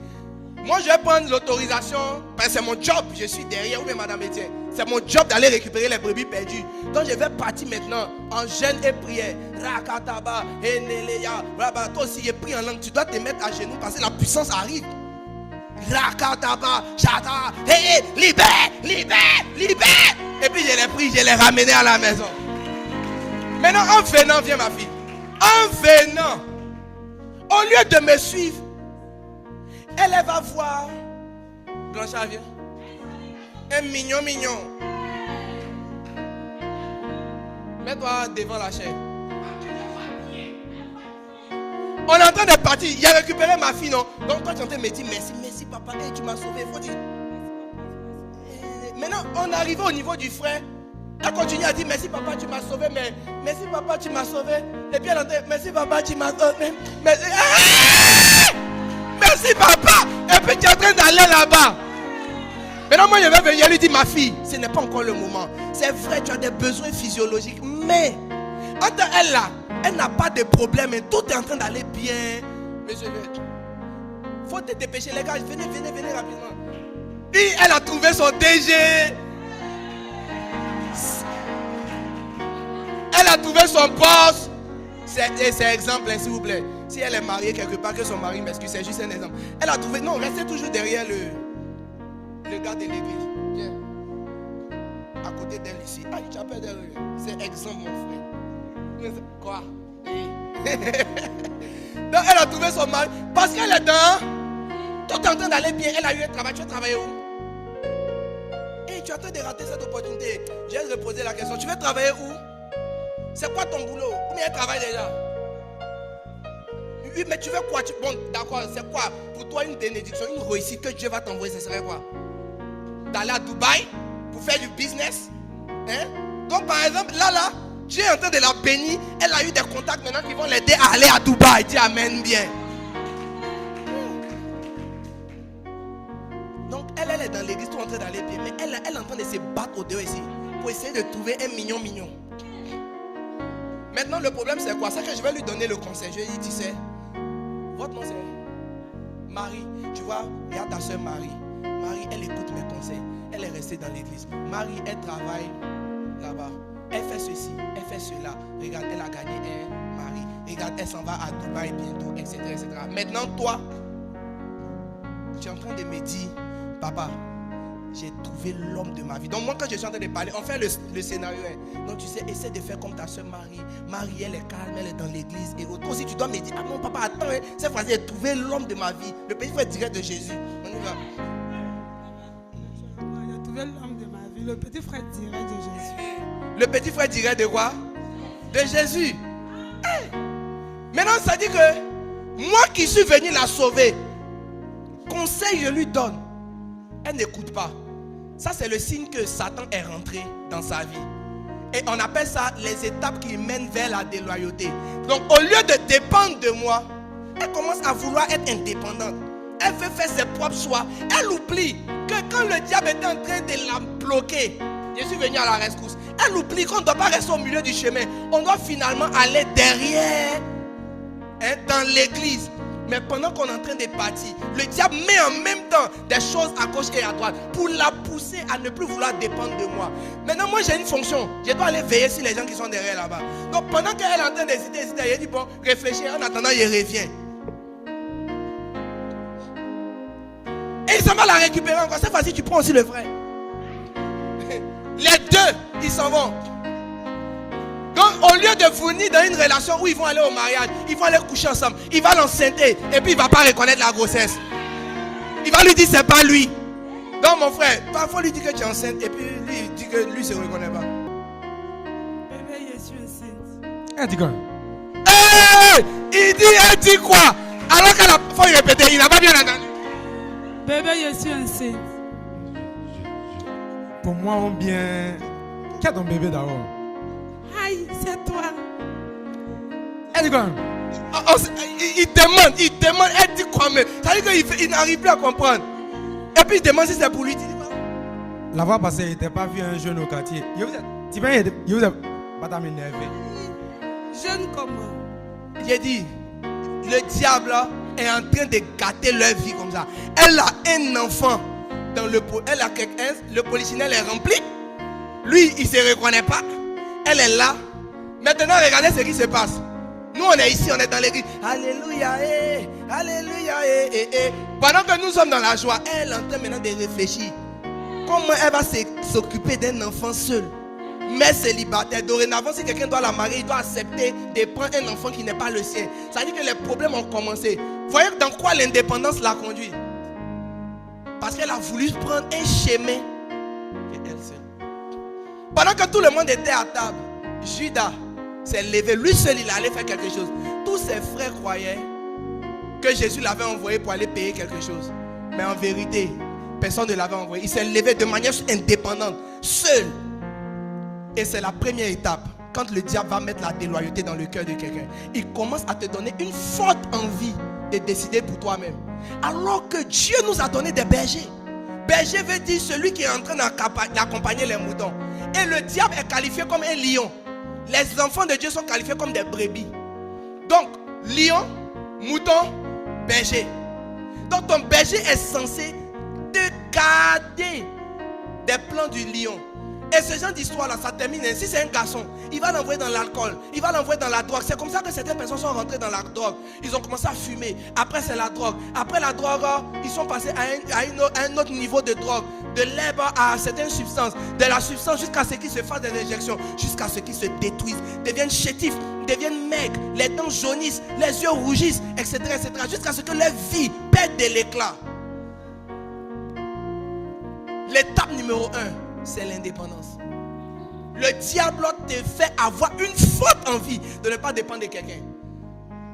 Moi, je vais prendre l'autorisation, parce que c'est mon job, je suis derrière, oui, madame Etienne. C'est mon job d'aller récupérer les brebis perdues. Donc, je vais partir maintenant en jeûne et prière. Rakataba, Eneleya, Rabba. Toi aussi, j'ai pris en langue. Tu dois te mettre à genoux parce que la puissance arrive. Rakataba, Chata, hey, libère, libère, libère. Et puis, je l'ai pris, je l'ai ramené à la maison. Maintenant, en venant, viens ma fille. En venant, au lieu de me suivre, elle va voir. Blanchard, viens. Un mignon. Mets-toi devant la chaîne. On est en train de partir. Il a récupéré ma fille, non? Donc toi, tu es en train de me dire merci papa. Hey, tu m'as sauvé. Faut dire. Maintenant, on est arrivé au niveau du frère. Elle continue à dire merci papa, tu m'as sauvé. Mais merci papa, tu m'as sauvé. Et puis elle entend merci papa, tu m'as sauvé. Merci. Merci papa. Et puis tu es en train d'aller là-bas. Maintenant moi je vais venir lui dire ma fille, ce n'est pas encore le moment. C'est vrai, tu as des besoins physiologiques. Mais entre elle là, elle n'a pas de problème. Tout est en train d'aller bien. Mais je vais. Faut te dépêcher les gars. Venez rapidement. Puis elle a trouvé son DG. Elle a trouvé son boss. C'est exemple, s'il vous plaît. Si elle est mariée quelque part, que son mari m'excuse, c'est juste un exemple. Elle a trouvé. Non, restez toujours derrière le gars de l'église. Viens. À côté d'elle ici. Ah, tu appelles d'elle. C'est exemple, mon frère. Quoi? Donc, elle a trouvé son mari. Parce qu'elle est dans. Tout est en train d'aller bien. Elle a eu un travail. Tu as travaillé où? Et tu es en train de rater cette opportunité. J'ai reposé la question. Tu veux travailler où? C'est quoi ton boulot? Ou bien elle travaille déjà? Oui, mais tu veux quoi? Bon, d'accord, c'est quoi? Pour toi, une bénédiction, une réussite que Dieu va t'envoyer, ce serait quoi? D'aller à Dubaï pour faire du business? Hein? Donc, par exemple, là, Dieu est en train de la bénir. Elle a eu des contacts maintenant qui vont l'aider à aller à Dubaï. Dis amen bien. Donc, elle est dans l'église, tout en train d'aller bien. Mais elle est en train de se battre au dehors ici pour essayer de trouver un mignon. Maintenant, le problème, c'est quoi? C'est que je vais lui donner le conseil. Je lui dis, tu sais, votre nom, c'est Marie. Tu vois, regarde ta soeur Marie. Marie, elle écoute mes conseils. Elle est restée dans l'église. Marie, elle travaille là-bas. Elle fait ceci, elle fait cela. Regarde, elle a gagné un mari. Regarde, elle s'en va à Dubaï bientôt, etc., etc. Maintenant, toi, tu es en train de me dire, papa, j'ai trouvé l'homme de ma vie. Donc moi quand je suis en train de parler, on fait le scénario. Donc tu sais, essaie de faire comme ta soeur Marie. Marie, elle est calme, elle est dans l'église. Et toi aussi tu dois me dire, ah non papa, attends, cette fois-ci j'ai trouvé l'homme de ma vie. Le petit frère direct de Jésus. On y va. J'ai trouvé l'homme de ma vie. Le petit frère direct de Jésus. Le petit frère direct de quoi? De Jésus. Hey. Maintenant ça dit que moi qui suis venu la sauver, conseil je lui donne, elle n'écoute pas. Ça c'est le signe que Satan est rentré dans sa vie. Et on appelle ça les étapes qui mènent vers la déloyauté. Donc au lieu de dépendre de moi, elle commence à vouloir être indépendante. Elle veut faire ses propres choix. Elle oublie que quand le diable était en train de la bloquer, Je suis venu à la rescousse. Elle oublie qu'on ne doit pas rester au milieu du chemin. On doit finalement aller derrière, dans l'église. Mais pendant qu'on est en train de partir, le diable met en même temps des choses à gauche et à droite pour la pousser à ne plus vouloir dépendre de moi. Maintenant, moi j'ai une fonction. Je dois aller veiller sur les gens qui sont derrière là-bas. Donc pendant qu'elle est en train d'hésiter, elle dit bon, réfléchis. En attendant, il revient. Et il s'en va la récupérer encore. Cette fois-ci, tu prends aussi le frère. Les deux, ils s'en vont. Donc, au lieu de venir dans une relation où ils vont aller au mariage, ils vont aller coucher ensemble, il va l'enceinter et puis il ne va pas reconnaître la grossesse. Il va lui dire c'est pas lui. Donc, mon frère, parfois lui dit que tu es enceinte et puis lui il dit que lui ne se reconnaît pas. Bébé, je suis enceinte. Elle dit quoi? Hey! Elle dit quoi? Alors qu'elle a faut y répéter, il n'a pas bien entendu. Bébé, je suis enceinte. Pour moi, on bien. Qui a ton bébé d'abord? Aïe, c'est toi. Elle dit quoi? Il demande, elle dit quoi? Mais ça veut dire qu'il n'arrive plus à comprendre. Et puis il demande si c'est pour lui. La fois passée, il n'était pas vu un jeune au quartier. Il vous a pas m'énerver. Jeune comment? J'ai dit, le diable là, est en train de gâter leur vie comme ça. Elle a un enfant dans le polichinelle est rempli. Lui, il ne se reconnaît pas. Elle est là. Maintenant, regardez ce qui se passe. Nous, on est ici, on est dans l'église. Alléluia, alléluia, Pendant que nous sommes dans la joie, elle est en train maintenant de réfléchir. Comment elle va s'occuper d'un enfant seul, mais célibataire. Dorénavant, si quelqu'un doit la marier, il doit accepter de prendre un enfant qui n'est pas le sien. Ça veut dire que les problèmes ont commencé. Voyez dans quoi l'indépendance l'a conduit. Parce qu'elle a voulu prendre un chemin qu'elle seule. Pendant que tout le monde était à table, Judas s'est levé. Lui seul, il allait faire quelque chose. Tous ses frères croyaient que Jésus l'avait envoyé pour aller payer quelque chose. Mais en vérité, personne ne l'avait envoyé. Il s'est levé de manière indépendante, seul. Et c'est la première étape. Quand le diable va mettre la déloyauté dans le cœur de quelqu'un, il commence à te donner une forte envie de décider pour toi-même. Alors que Dieu nous a donné des bergers. Berger veut dire celui qui est en train d'accompagner les moutons. Et le diable est qualifié comme un lion. Les enfants de Dieu sont qualifiés comme des brebis. Donc, lion, mouton, berger. Donc ton berger est censé te garder des plans du lion. Et ce genre d'histoire-là, ça termine. Si c'est un garçon, il va l'envoyer dans l'alcool, il va l'envoyer dans la drogue. C'est comme ça que certaines personnes sont rentrées dans la drogue. Ils ont commencé à fumer. Après, c'est la drogue. Après la drogue, ils sont passés à un autre niveau de drogue. De l'herbe à certaines substances. De la substance jusqu'à ce qu'ils se fassent des injections. Jusqu'à ce qu'ils se détruisent. Deviennent chétifs, deviennent maigres. Les dents jaunissent, les yeux rougissent, etc. Jusqu'à ce que leur vie perde de l'éclat. L'étape numéro 1, c'est l'indépendance. Le diable te fait avoir une forte envie de ne pas dépendre de quelqu'un.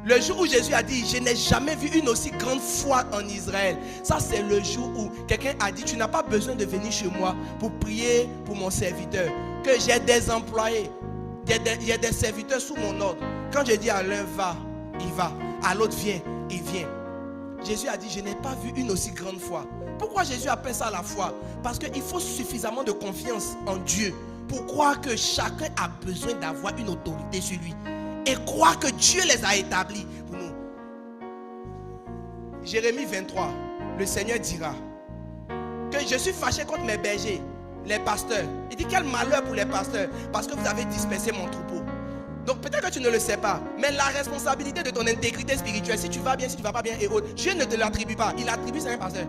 Le jour où Jésus a dit, je n'ai jamais vu une aussi grande foi en Israël. Ça, c'est le jour où quelqu'un a dit, tu n'as pas besoin de venir chez moi pour prier pour mon serviteur. Que j'ai des employés, il y a des serviteurs sous mon ordre. Quand je dis à l'un va, il va. À l'autre viens, il vient. Jésus a dit, je n'ai pas vu une aussi grande foi. Pourquoi Jésus appelle ça la foi? Parce qu'il faut suffisamment de confiance en Dieu pour croire que chacun a besoin d'avoir une autorité sur lui. Et croire que Dieu les a établis pour nous. Jérémie 23, le Seigneur dira que je suis fâché contre mes bergers, les pasteurs. Il dit quel malheur pour les pasteurs parce que vous avez dispersé mon troupeau. Donc peut-être que tu ne le sais pas, mais la responsabilité de ton intégrité spirituelle, si tu vas bien, si tu ne vas pas bien et autres, Dieu ne te l'attribue pas, il attribue ça à un pasteur.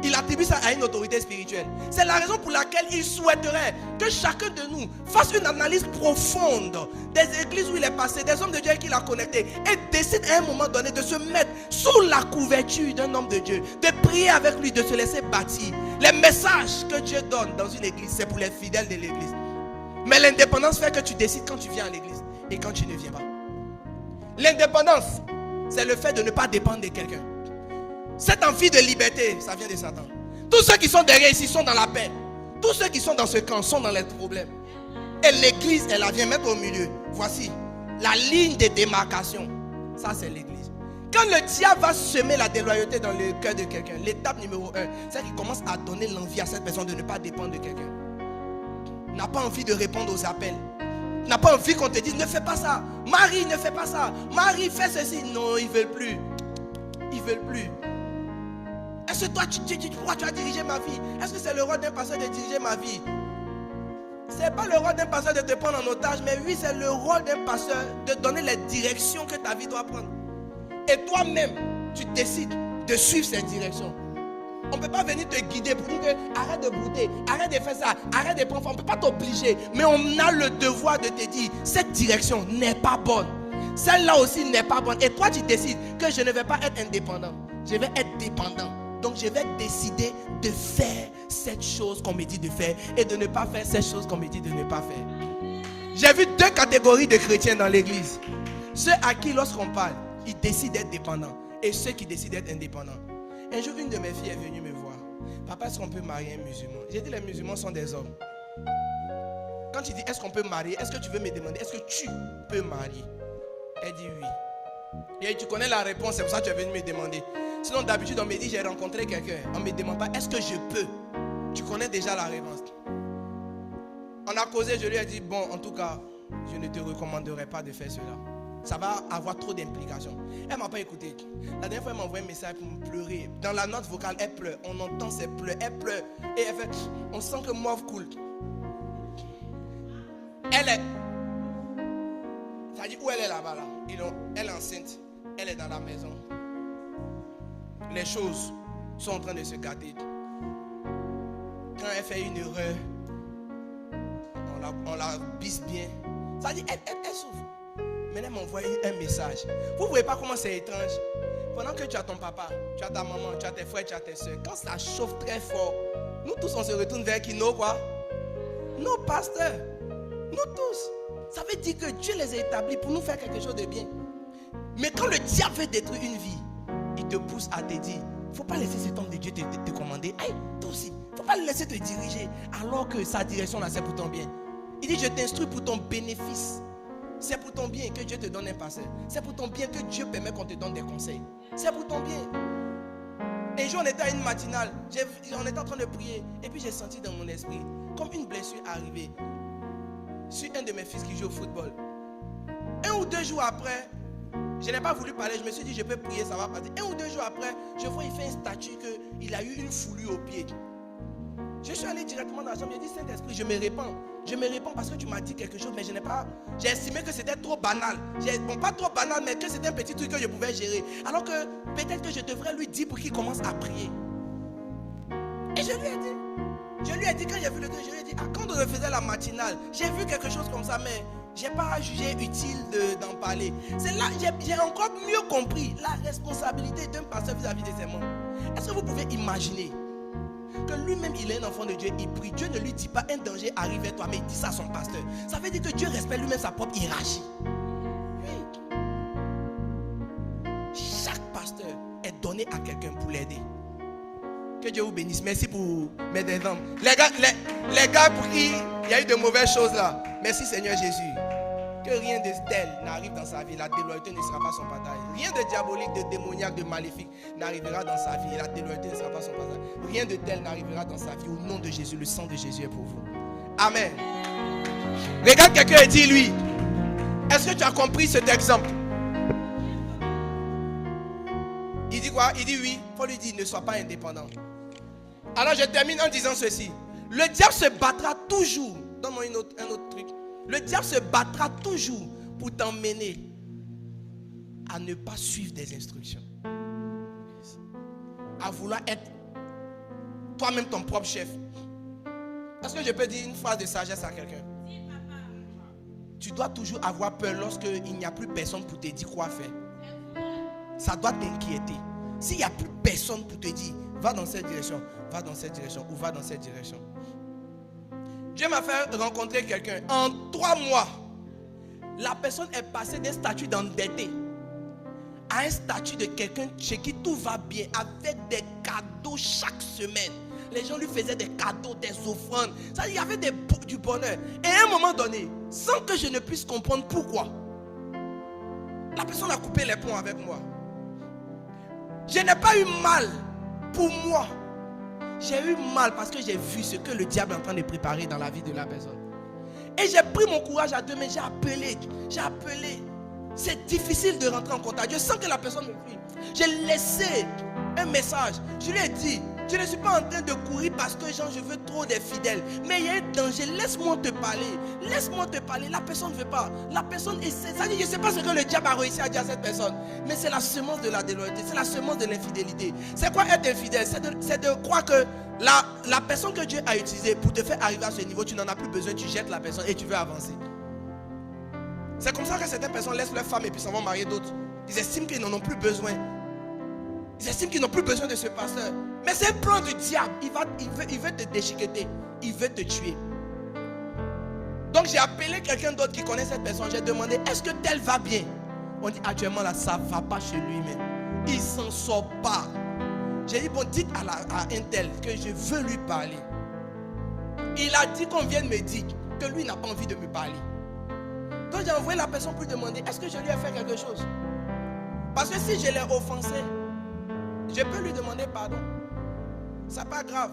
Il attribue ça à une autorité spirituelle. C'est la raison pour laquelle il souhaiterait que chacun de nous fasse une analyse profonde des églises où il est passé, des hommes de Dieu qu'il a connectés, et décide à un moment donné de se mettre sous la couverture d'un homme de Dieu, de prier avec lui, de se laisser bâtir. Les messages que Dieu donne dans une église, c'est pour les fidèles de l'église. Mais l'indépendance fait que tu décides quand tu viens à l'église et quand tu ne viens pas. L'indépendance, c'est le fait de ne pas dépendre de quelqu'un. Cette envie de liberté, ça vient de Satan. Tous ceux qui sont derrière ici sont dans la paix. Tous ceux qui sont dans ce camp sont dans les problèmes. Et l'église, elle vient mettre au milieu. Voici la ligne de démarcation. Ça, c'est l'église. Quand le diable va semer la déloyauté dans le cœur de quelqu'un, l'étape numéro 1, c'est qu'il commence à donner l'envie à cette personne de ne pas dépendre de quelqu'un. n'a pas envie de répondre aux appels. N'a pas envie qu'on te dise ne fais pas ça. Marie, ne fais pas ça. Marie, fais ceci. Non, ils ne veulent plus. Ils ne veulent plus. Est-ce que toi, pourquoi tu as dirigé ma vie? Est-ce que c'est le rôle d'un pasteur de diriger ma vie? Ce n'est pas le rôle d'un pasteur de te prendre en otage, mais oui, c'est le rôle d'un pasteur de donner les directions que ta vie doit prendre. Et toi-même, tu décides de suivre cette direction. On ne peut pas venir te guider pour dire que arrête de brouter, arrête de faire ça, arrête de prendre. On ne peut pas t'obliger, mais on a le devoir de te dire cette direction n'est pas bonne. Celle-là aussi n'est pas bonne. Et toi, tu décides que je ne vais pas être indépendant, je vais être dépendant. Donc je vais décider de faire cette chose qu'on me dit de faire et de ne pas faire cette chose qu'on me dit de ne pas faire. J'ai vu deux catégories de chrétiens dans l'église. Ceux à qui lorsqu'on parle, ils décident d'être dépendants et ceux qui décident d'être indépendants. Un jour, une de mes filles est venue me voir. Papa, est-ce qu'on peut marier un musulman? J'ai dit les musulmans sont des hommes. Quand tu dis est-ce qu'on peut marier, est-ce que tu veux me demander est-ce que tu peux marier? Elle dit oui. Et tu connais la réponse, c'est pour ça que tu es venu me demander. Sinon d'habitude on me dit j'ai rencontré quelqu'un. On ne me demande pas est-ce que je peux. Tu connais déjà la réponse. On a causé, je lui ai dit bon en tout cas je ne te recommanderais pas de faire cela. Ça va avoir trop d'implications. Elle ne m'a pas écouté. La dernière fois elle m'a envoyé un message pour me pleurer. Dans la note vocale elle pleure. On entend ses pleurs. Elle pleure. Et elle fait on sent que mauve coule. Elle est. Ça dit où elle est là-bas là. Elle est enceinte. Elle est dans la maison. Les choses sont en train de se gâter. Quand elle fait une erreur, on la bise bien. Ça dit, elle souffre. Maintenant, elle m'envoie un message. Vous ne voyez pas comment c'est étrange? Pendant que tu as ton papa, tu as ta maman, tu as tes frères, tu as tes soeurs, quand ça chauffe très fort, nous tous on se retourne vers qui? Nos quoi? Nos pasteurs. Nous tous. Ça veut dire que Dieu les a établis pour nous faire quelque chose de bien. Mais quand le diable veut détruire une vie, il te pousse à te dire, il ne faut pas laisser cet homme de Dieu te commander. Hey, toi aussi, il ne faut pas le laisser te diriger. Alors que sa direction là, c'est pour ton bien. Il dit, je t'instruis pour ton bénéfice. C'est pour ton bien que Dieu te donne un pasteur. C'est pour ton bien que Dieu permet qu'on te donne des conseils. C'est pour ton bien. Un jour, on était à une matinale. On était en train de prier. Et puis, j'ai senti dans mon esprit, comme une blessure arriver sur un de mes fils qui joue au football. 1 ou 2 jours après, je n'ai pas voulu parler, je me suis dit je peux prier, ça va passer. 1 ou 2 jours après, je vois il fait une statue qu'il a eu une foulure au pied. Je suis allé directement dans la chambre, j'ai dit Saint-Esprit, je me répands. Je me répands parce que tu m'as dit quelque chose, mais je n'ai pas. J'ai estimé que c'était trop banal. Bon, pas trop banal, mais que c'était un petit truc que je pouvais gérer. Alors que peut-être que je devrais lui dire pour qu'il commence à prier. Et je lui ai dit. Je lui ai dit, quand j'ai vu le truc, je lui ai dit, quand on refaisait la matinale, j'ai vu quelque chose comme ça, mais je n'ai pas jugé utile d'en parler. C'est là j'ai encore mieux compris la responsabilité d'un pasteur vis-à-vis de ses membres. Est-ce que vous pouvez imaginer que lui-même, il est un enfant de Dieu, il prie. Dieu ne lui dit pas un danger arrive vers toi, mais il dit ça à son pasteur. Ça veut dire que Dieu respecte lui-même sa propre hiérarchie. Oui. Chaque pasteur est donné à quelqu'un pour l'aider. Que Dieu vous bénisse. Merci pour mes exemples. Les gars pour qui il y a eu de mauvaises choses là. Merci Seigneur Jésus. Que rien de tel n'arrive dans sa vie. La déloyauté ne sera pas son partage. Rien de diabolique, de démoniaque, de maléfique n'arrivera dans sa vie. La déloyauté ne sera pas son partage. Rien de tel n'arrivera dans sa vie. Au nom de Jésus, le sang de Jésus est pour vous. Amen. Regarde quelqu'un et dis-lui, est-ce que tu as compris cet exemple? Il dit quoi? Il dit oui. Il faut lui dire, ne sois pas indépendant. Alors je termine en disant ceci. Le diable se battra toujours. Donne-moi un autre truc. Le diable se battra toujours pour t'emmener à ne pas suivre des instructions. À vouloir être toi-même ton propre chef. Est-ce que je peux dire une phrase de sagesse à quelqu'un? Tu dois toujours avoir peur lorsqu'il n'y a plus personne pour te dire quoi faire. Ça doit t'inquiéter. S'il n'y a plus personne pour te dire, va dans cette direction, va dans cette direction ou va dans cette direction. Dieu m'a fait rencontrer quelqu'un. En 3 mois, la personne est passée d'un statut d'endetté à un statut de quelqu'un chez qui tout va bien, avec des cadeaux chaque semaine. Les gens lui faisaient des cadeaux, des offrandes. Ça, il y avait du bonheur. Et à un moment donné, sans que je ne puisse comprendre pourquoi, la personne a coupé les ponts avec moi. Je n'ai pas eu mal pour moi. J'ai eu mal parce que j'ai vu ce que le diable est en train de préparer dans la vie de la personne. Et j'ai pris mon courage à deux mains, j'ai appelé. C'est difficile de rentrer en contact. Je sens que la personne me fuit. J'ai laissé un message. Je lui ai dit, je ne suis pas en train de courir parce que genre, je veux trop des fidèles. Mais il y a un danger. Laisse-moi te parler. Laisse-moi te parler. La personne ne veut pas. La personne essaie. Ça dit, je ne sais pas ce que le diable a réussi à dire à cette personne. Mais c'est la semence de la déloyauté. C'est la semence de l'infidélité. C'est quoi être infidèle? C'est de croire que la personne que Dieu a utilisée pour te faire arriver à ce niveau, tu n'en as plus besoin. Tu jettes la personne et tu veux avancer. C'est comme ça que certaines personnes laissent leurs femmes et puis s'en vont marier d'autres. Ils estiment qu'ils n'en ont plus besoin. Ils estiment qu'ils n'ont plus besoin de ce pasteur. Mais c'est un plan du diable. Il veut te déchiqueter. Il veut te tuer. Donc j'ai appelé quelqu'un d'autre qui connaît cette personne. J'ai demandé, est-ce que tel va bien? On dit actuellement là, ça ne va pas chez lui-même. Il ne s'en sort pas. J'ai dit, bon, dites à un tel que je veux lui parler. Il a dit qu'on vienne me dire que lui n'a pas envie de me parler. Donc j'ai envoyé la personne pour lui demander, est-ce que je lui ai fait quelque chose? Parce que si je l'ai offensé, je peux lui demander pardon. C'est pas grave.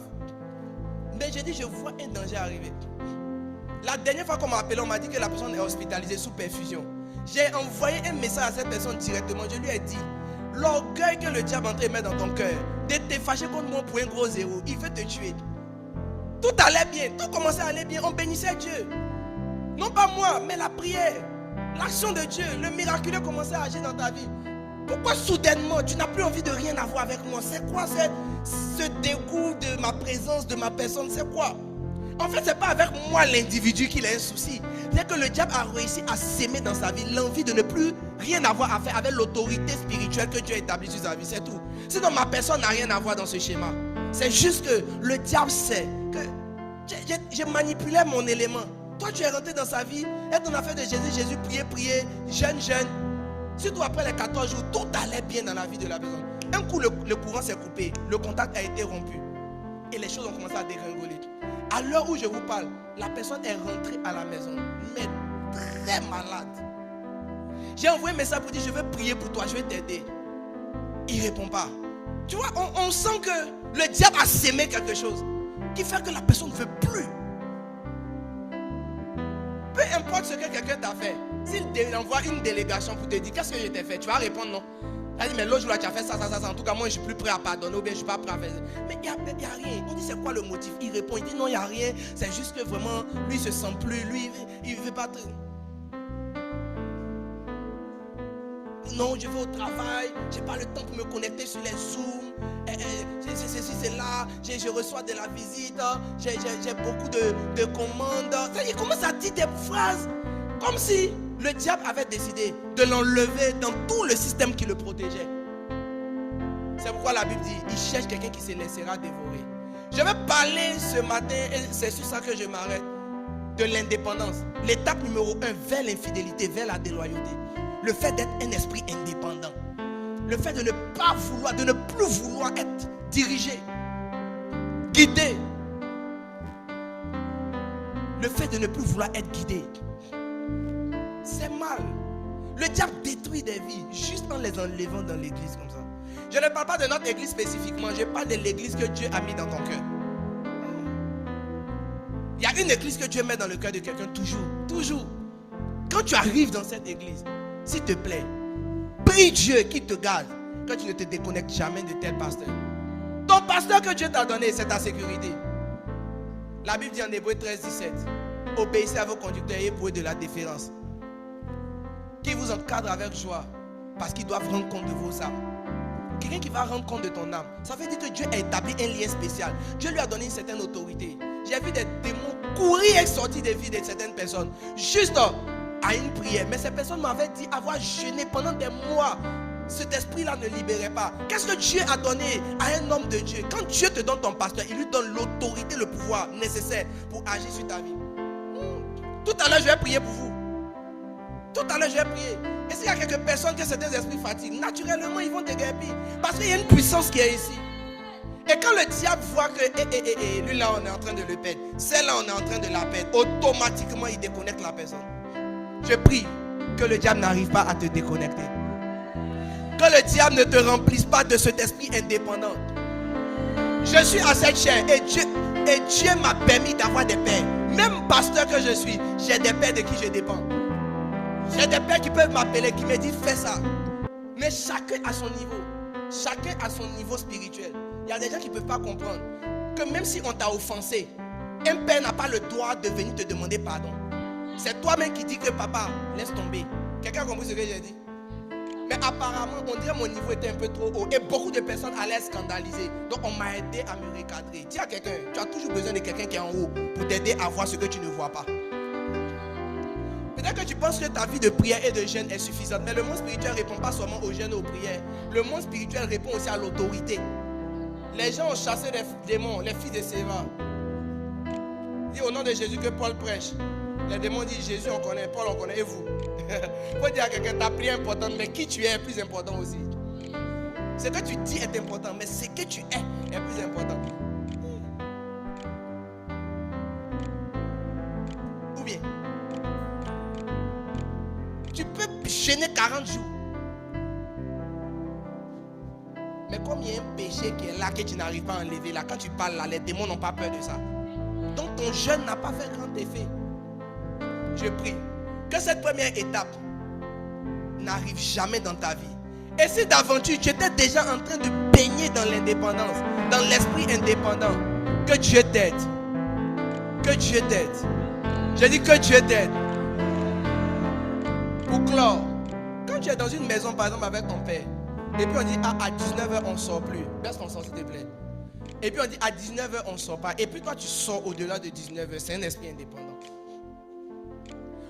Mais j'ai dit, je vois un danger arriver. La dernière fois qu'on m'a appelé, on m'a dit que la personne est hospitalisée sous perfusion. J'ai envoyé un message à cette personne directement. Je lui ai dit, l'orgueil que le diable est en train de mettre dans ton cœur, de te fâcher contre moi pour un gros zéro, il veut te tuer. Tout allait bien, tout commençait à aller bien, on bénissait Dieu. Non pas moi, mais la prière, l'action de Dieu, le miraculeux commençait à agir dans ta vie. Pourquoi soudainement tu n'as plus envie de rien avoir avec moi? C'est quoi ce dégoût de ma présence, de ma personne? C'est quoi? En fait, c'est pas avec moi l'individu qu'il a un souci. C'est que le diable a réussi à s'aimer dans sa vie l'envie de ne plus rien avoir à faire avec l'autorité spirituelle que Dieu a établie sur sa vie. C'est tout. Sinon, ma personne n'a rien à voir dans ce schéma. C'est juste que le diable sait que j'ai manipulé mon élément. Toi, tu es rentré dans sa vie, être dans l'affaire de Jésus, prier, jeune. Surtout après les 14 jours, tout allait bien dans la vie de la personne. Un coup, le courant s'est coupé, le contact a été rompu. Et les choses ont commencé à dégringoler. À l'heure où je vous parle, la personne est rentrée à la maison, mais très malade. J'ai envoyé un message pour dire, je veux prier pour toi, je vais t'aider. Il ne répond pas. Tu vois, on sent que le diable a sémé quelque chose qui fait que la personne ne veut plus. Peu importe ce que quelqu'un t'a fait, s'il envoie une délégation pour te dire qu'est-ce que je t'ai fait, tu vas répondre non. Tu vas dire mais l'autre jour tu as fait ça. En tout cas moi je ne suis plus prêt à pardonner ou bien je ne suis pas prêt à faire ça. Mais il n'y a rien. On dit c'est quoi le motif? Il répond, il dit non il n'y a rien. C'est juste que vraiment lui il ne se sent plus, lui il ne veut pas. Non, je vais au travail, je n'ai pas le temps pour me connecter sur les Zooms. C'est là, je reçois de la visite, j'ai beaucoup de commandes. Il commence à dire des phrases comme si le diable avait décidé de l'enlever dans tout le système qui le protégeait. C'est pourquoi la Bible dit, il cherche quelqu'un qui se laissera dévorer. Je vais parler ce matin, et c'est sur ça que je m'arrête, de l'indépendance. L'étape numéro 1 vers l'infidélité, vers la déloyauté. Le fait d'être un esprit indépendant. Le fait de ne pas vouloir, de ne plus vouloir être dirigé, guidé. Le fait de ne plus vouloir être guidé. C'est mal. Le diable détruit des vies juste en les enlevant dans l'église comme ça. Je ne parle pas de notre église spécifiquement, je parle de l'église que Dieu a mis dans ton cœur. Il y a une église que Dieu met dans le cœur de quelqu'un toujours. Quand tu arrives dans cette église, s'il te plaît, prie Dieu qui te garde, que tu ne te déconnectes jamais de tel pasteur. Ton pasteur que Dieu t'a donné, c'est ta sécurité. La Bible dit en Hébreux 13-17, obéissez à vos conducteurs et éprouvez de la déférence, qui vous encadre avec joie, parce qu'ils doivent rendre compte de vos âmes. Quelqu'un qui va rendre compte de ton âme, ça veut dire que Dieu a établi un lien spécial. Dieu lui a donné une certaine autorité. J'ai vu des démons courir et sortir des vies de certaines personnes, juste à une prière. Mais ces personnes m'avaient dit avoir jeûné pendant des mois. Cet esprit-là ne libérait pas. Qu'est-ce que Dieu a donné à un homme de Dieu? Quand Dieu te donne ton pasteur, il lui donne l'autorité, le pouvoir nécessaire pour agir sur ta vie. Tout à l'heure, je vais prier pour vous. Tout à l'heure, je vais prier. Et s'il y a quelques personnes que certains esprits fatiguent, naturellement, ils vont déguerpir. Parce qu'il y a une puissance qui est ici. Et quand le diable voit que lui là, on est en train de le perdre, celle-là, on est en train de la perdre, automatiquement, il déconnecte la personne. Je prie que le diable n'arrive pas à te déconnecter. Que le diable ne te remplisse pas de cet esprit indépendant. Je suis à cette chair et Dieu, Et Dieu m'a permis d'avoir des pères. Même pasteur que je suis, j'ai des pères de qui je dépends. J'ai des pères qui peuvent m'appeler, qui me disent fais ça. Mais chacun a son niveau. Chacun a son niveau spirituel. Il y a des gens qui ne peuvent pas comprendre que même si on t'a offensé, un père n'a pas le droit de venir te demander pardon. C'est toi-même qui dis que papa, laisse tomber. Quelqu'un a compris ce que j'ai dit? Mais apparemment, on dirait que mon niveau était un peu trop haut. Et beaucoup de personnes allaient scandaliser. Donc on m'a aidé à me recadrer. Dis à quelqu'un, tu as toujours besoin de quelqu'un qui est en haut pour t'aider à voir ce que tu ne vois pas. Peut-être que tu penses que ta vie de prière et de jeûne est suffisante. Mais le monde spirituel ne répond pas seulement aux jeûnes et aux prières. Le monde spirituel répond aussi à l'autorité. Les gens ont chassé les démons, les fils de Séva. Dis au nom de Jésus que Paul prêche. Les démons disent Jésus on connaît, Paul on connaît, et vous? Il faut dire à quelqu'un, ta prière est importante, mais qui tu es plus important aussi. Ce que tu dis est important, mais ce que tu es plus important. Ou bien, tu peux jeûner 40 jours. Mais comme il y a un péché qui est là, que tu n'arrives pas à enlever, là, quand tu parles là, les démons n'ont pas peur de ça. Donc ton jeûne n'a pas fait grand effet. Je prie que cette première étape n'arrive jamais dans ta vie. Et si d'aventure tu étais déjà en train de baigner dans l'indépendance, dans l'esprit indépendant, que Dieu t'aide. Que Dieu t'aide. Je dis que Dieu t'aide. Pour clore, quand tu es dans une maison par exemple avec ton père, et puis on dit à 19h on ne sort plus. Baisse ton son s'il te plaît. Et puis on dit à 19h on ne sort pas. Et puis toi tu sors au-delà de 19h. C'est un esprit indépendant.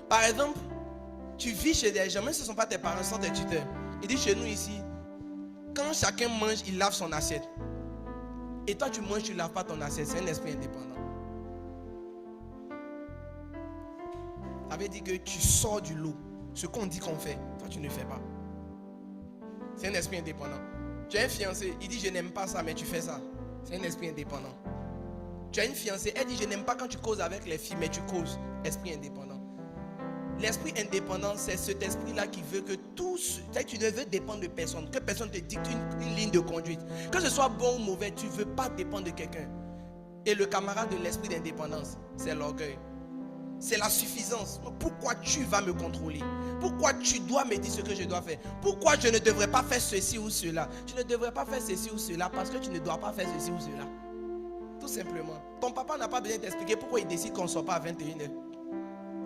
Par exemple, tu vis chez des gens, même si ce ne sont pas tes parents, ce sont tes tuteurs. Il dit chez nous ici, quand chacun mange, il lave son assiette. Et toi tu manges, tu ne laves pas ton assiette. C'est un esprit indépendant. Ça veut dire que tu sors du lot. Ce qu'on dit qu'on fait, toi tu ne fais pas. C'est un esprit indépendant. Tu as un fiancé, il dit je n'aime pas ça, mais tu fais ça. C'est un esprit indépendant. Tu as une fiancée, elle dit je n'aime pas quand tu causes avec les filles, mais tu causes. Esprit indépendant. L'esprit indépendant, c'est cet esprit-là qui veut que tous, tu ne veux dépendre de personne, que personne te dicte une ligne de conduite. Que ce soit bon ou mauvais, tu ne veux pas dépendre de quelqu'un. Et le camarade de l'esprit d'indépendance, c'est l'orgueil. C'est la suffisance. Pourquoi tu vas me contrôler? Pourquoi tu dois me dire ce que je dois faire? Pourquoi je ne devrais pas faire ceci ou cela? Tu ne devrais pas faire ceci ou cela parce que tu ne dois pas faire ceci ou cela. Tout simplement. Ton papa n'a pas besoin de t'expliquer pourquoi il décide qu'on ne sort pas à 21h.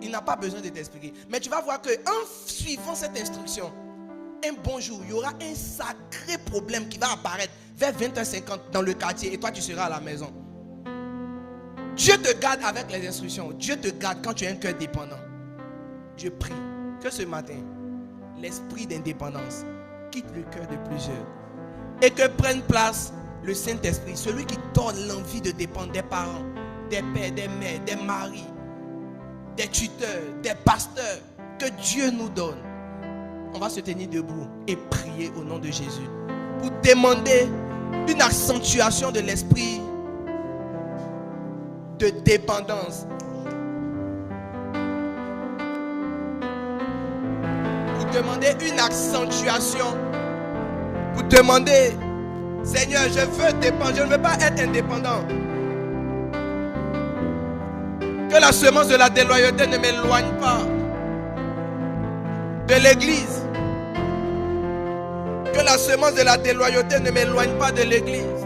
Il n'a pas besoin de t'expliquer. Mais tu vas voir qu'en suivant cette instruction, un bon jour, il y aura un sacré problème qui va apparaître vers 20h50 dans le quartier et toi tu seras à la maison. Dieu te garde avec les instructions. Dieu te garde quand tu as un cœur dépendant. Je prie que ce matin, l'esprit d'indépendance quitte le cœur de plusieurs et que prenne place le Saint-Esprit, celui qui donne l'envie de dépendre des parents, des pères, des mères, des maris, des tuteurs, des pasteurs, que Dieu nous donne. On va se tenir debout et prier au nom de Jésus pour demander une accentuation de l'esprit de dépendance. Pour demander une accentuation. Pour demander, Seigneur, je veux dépendre, je ne veux pas être indépendant. Que la semence de la déloyauté ne m'éloigne pas de l'église. Que la semence de la déloyauté ne m'éloigne pas de l'église.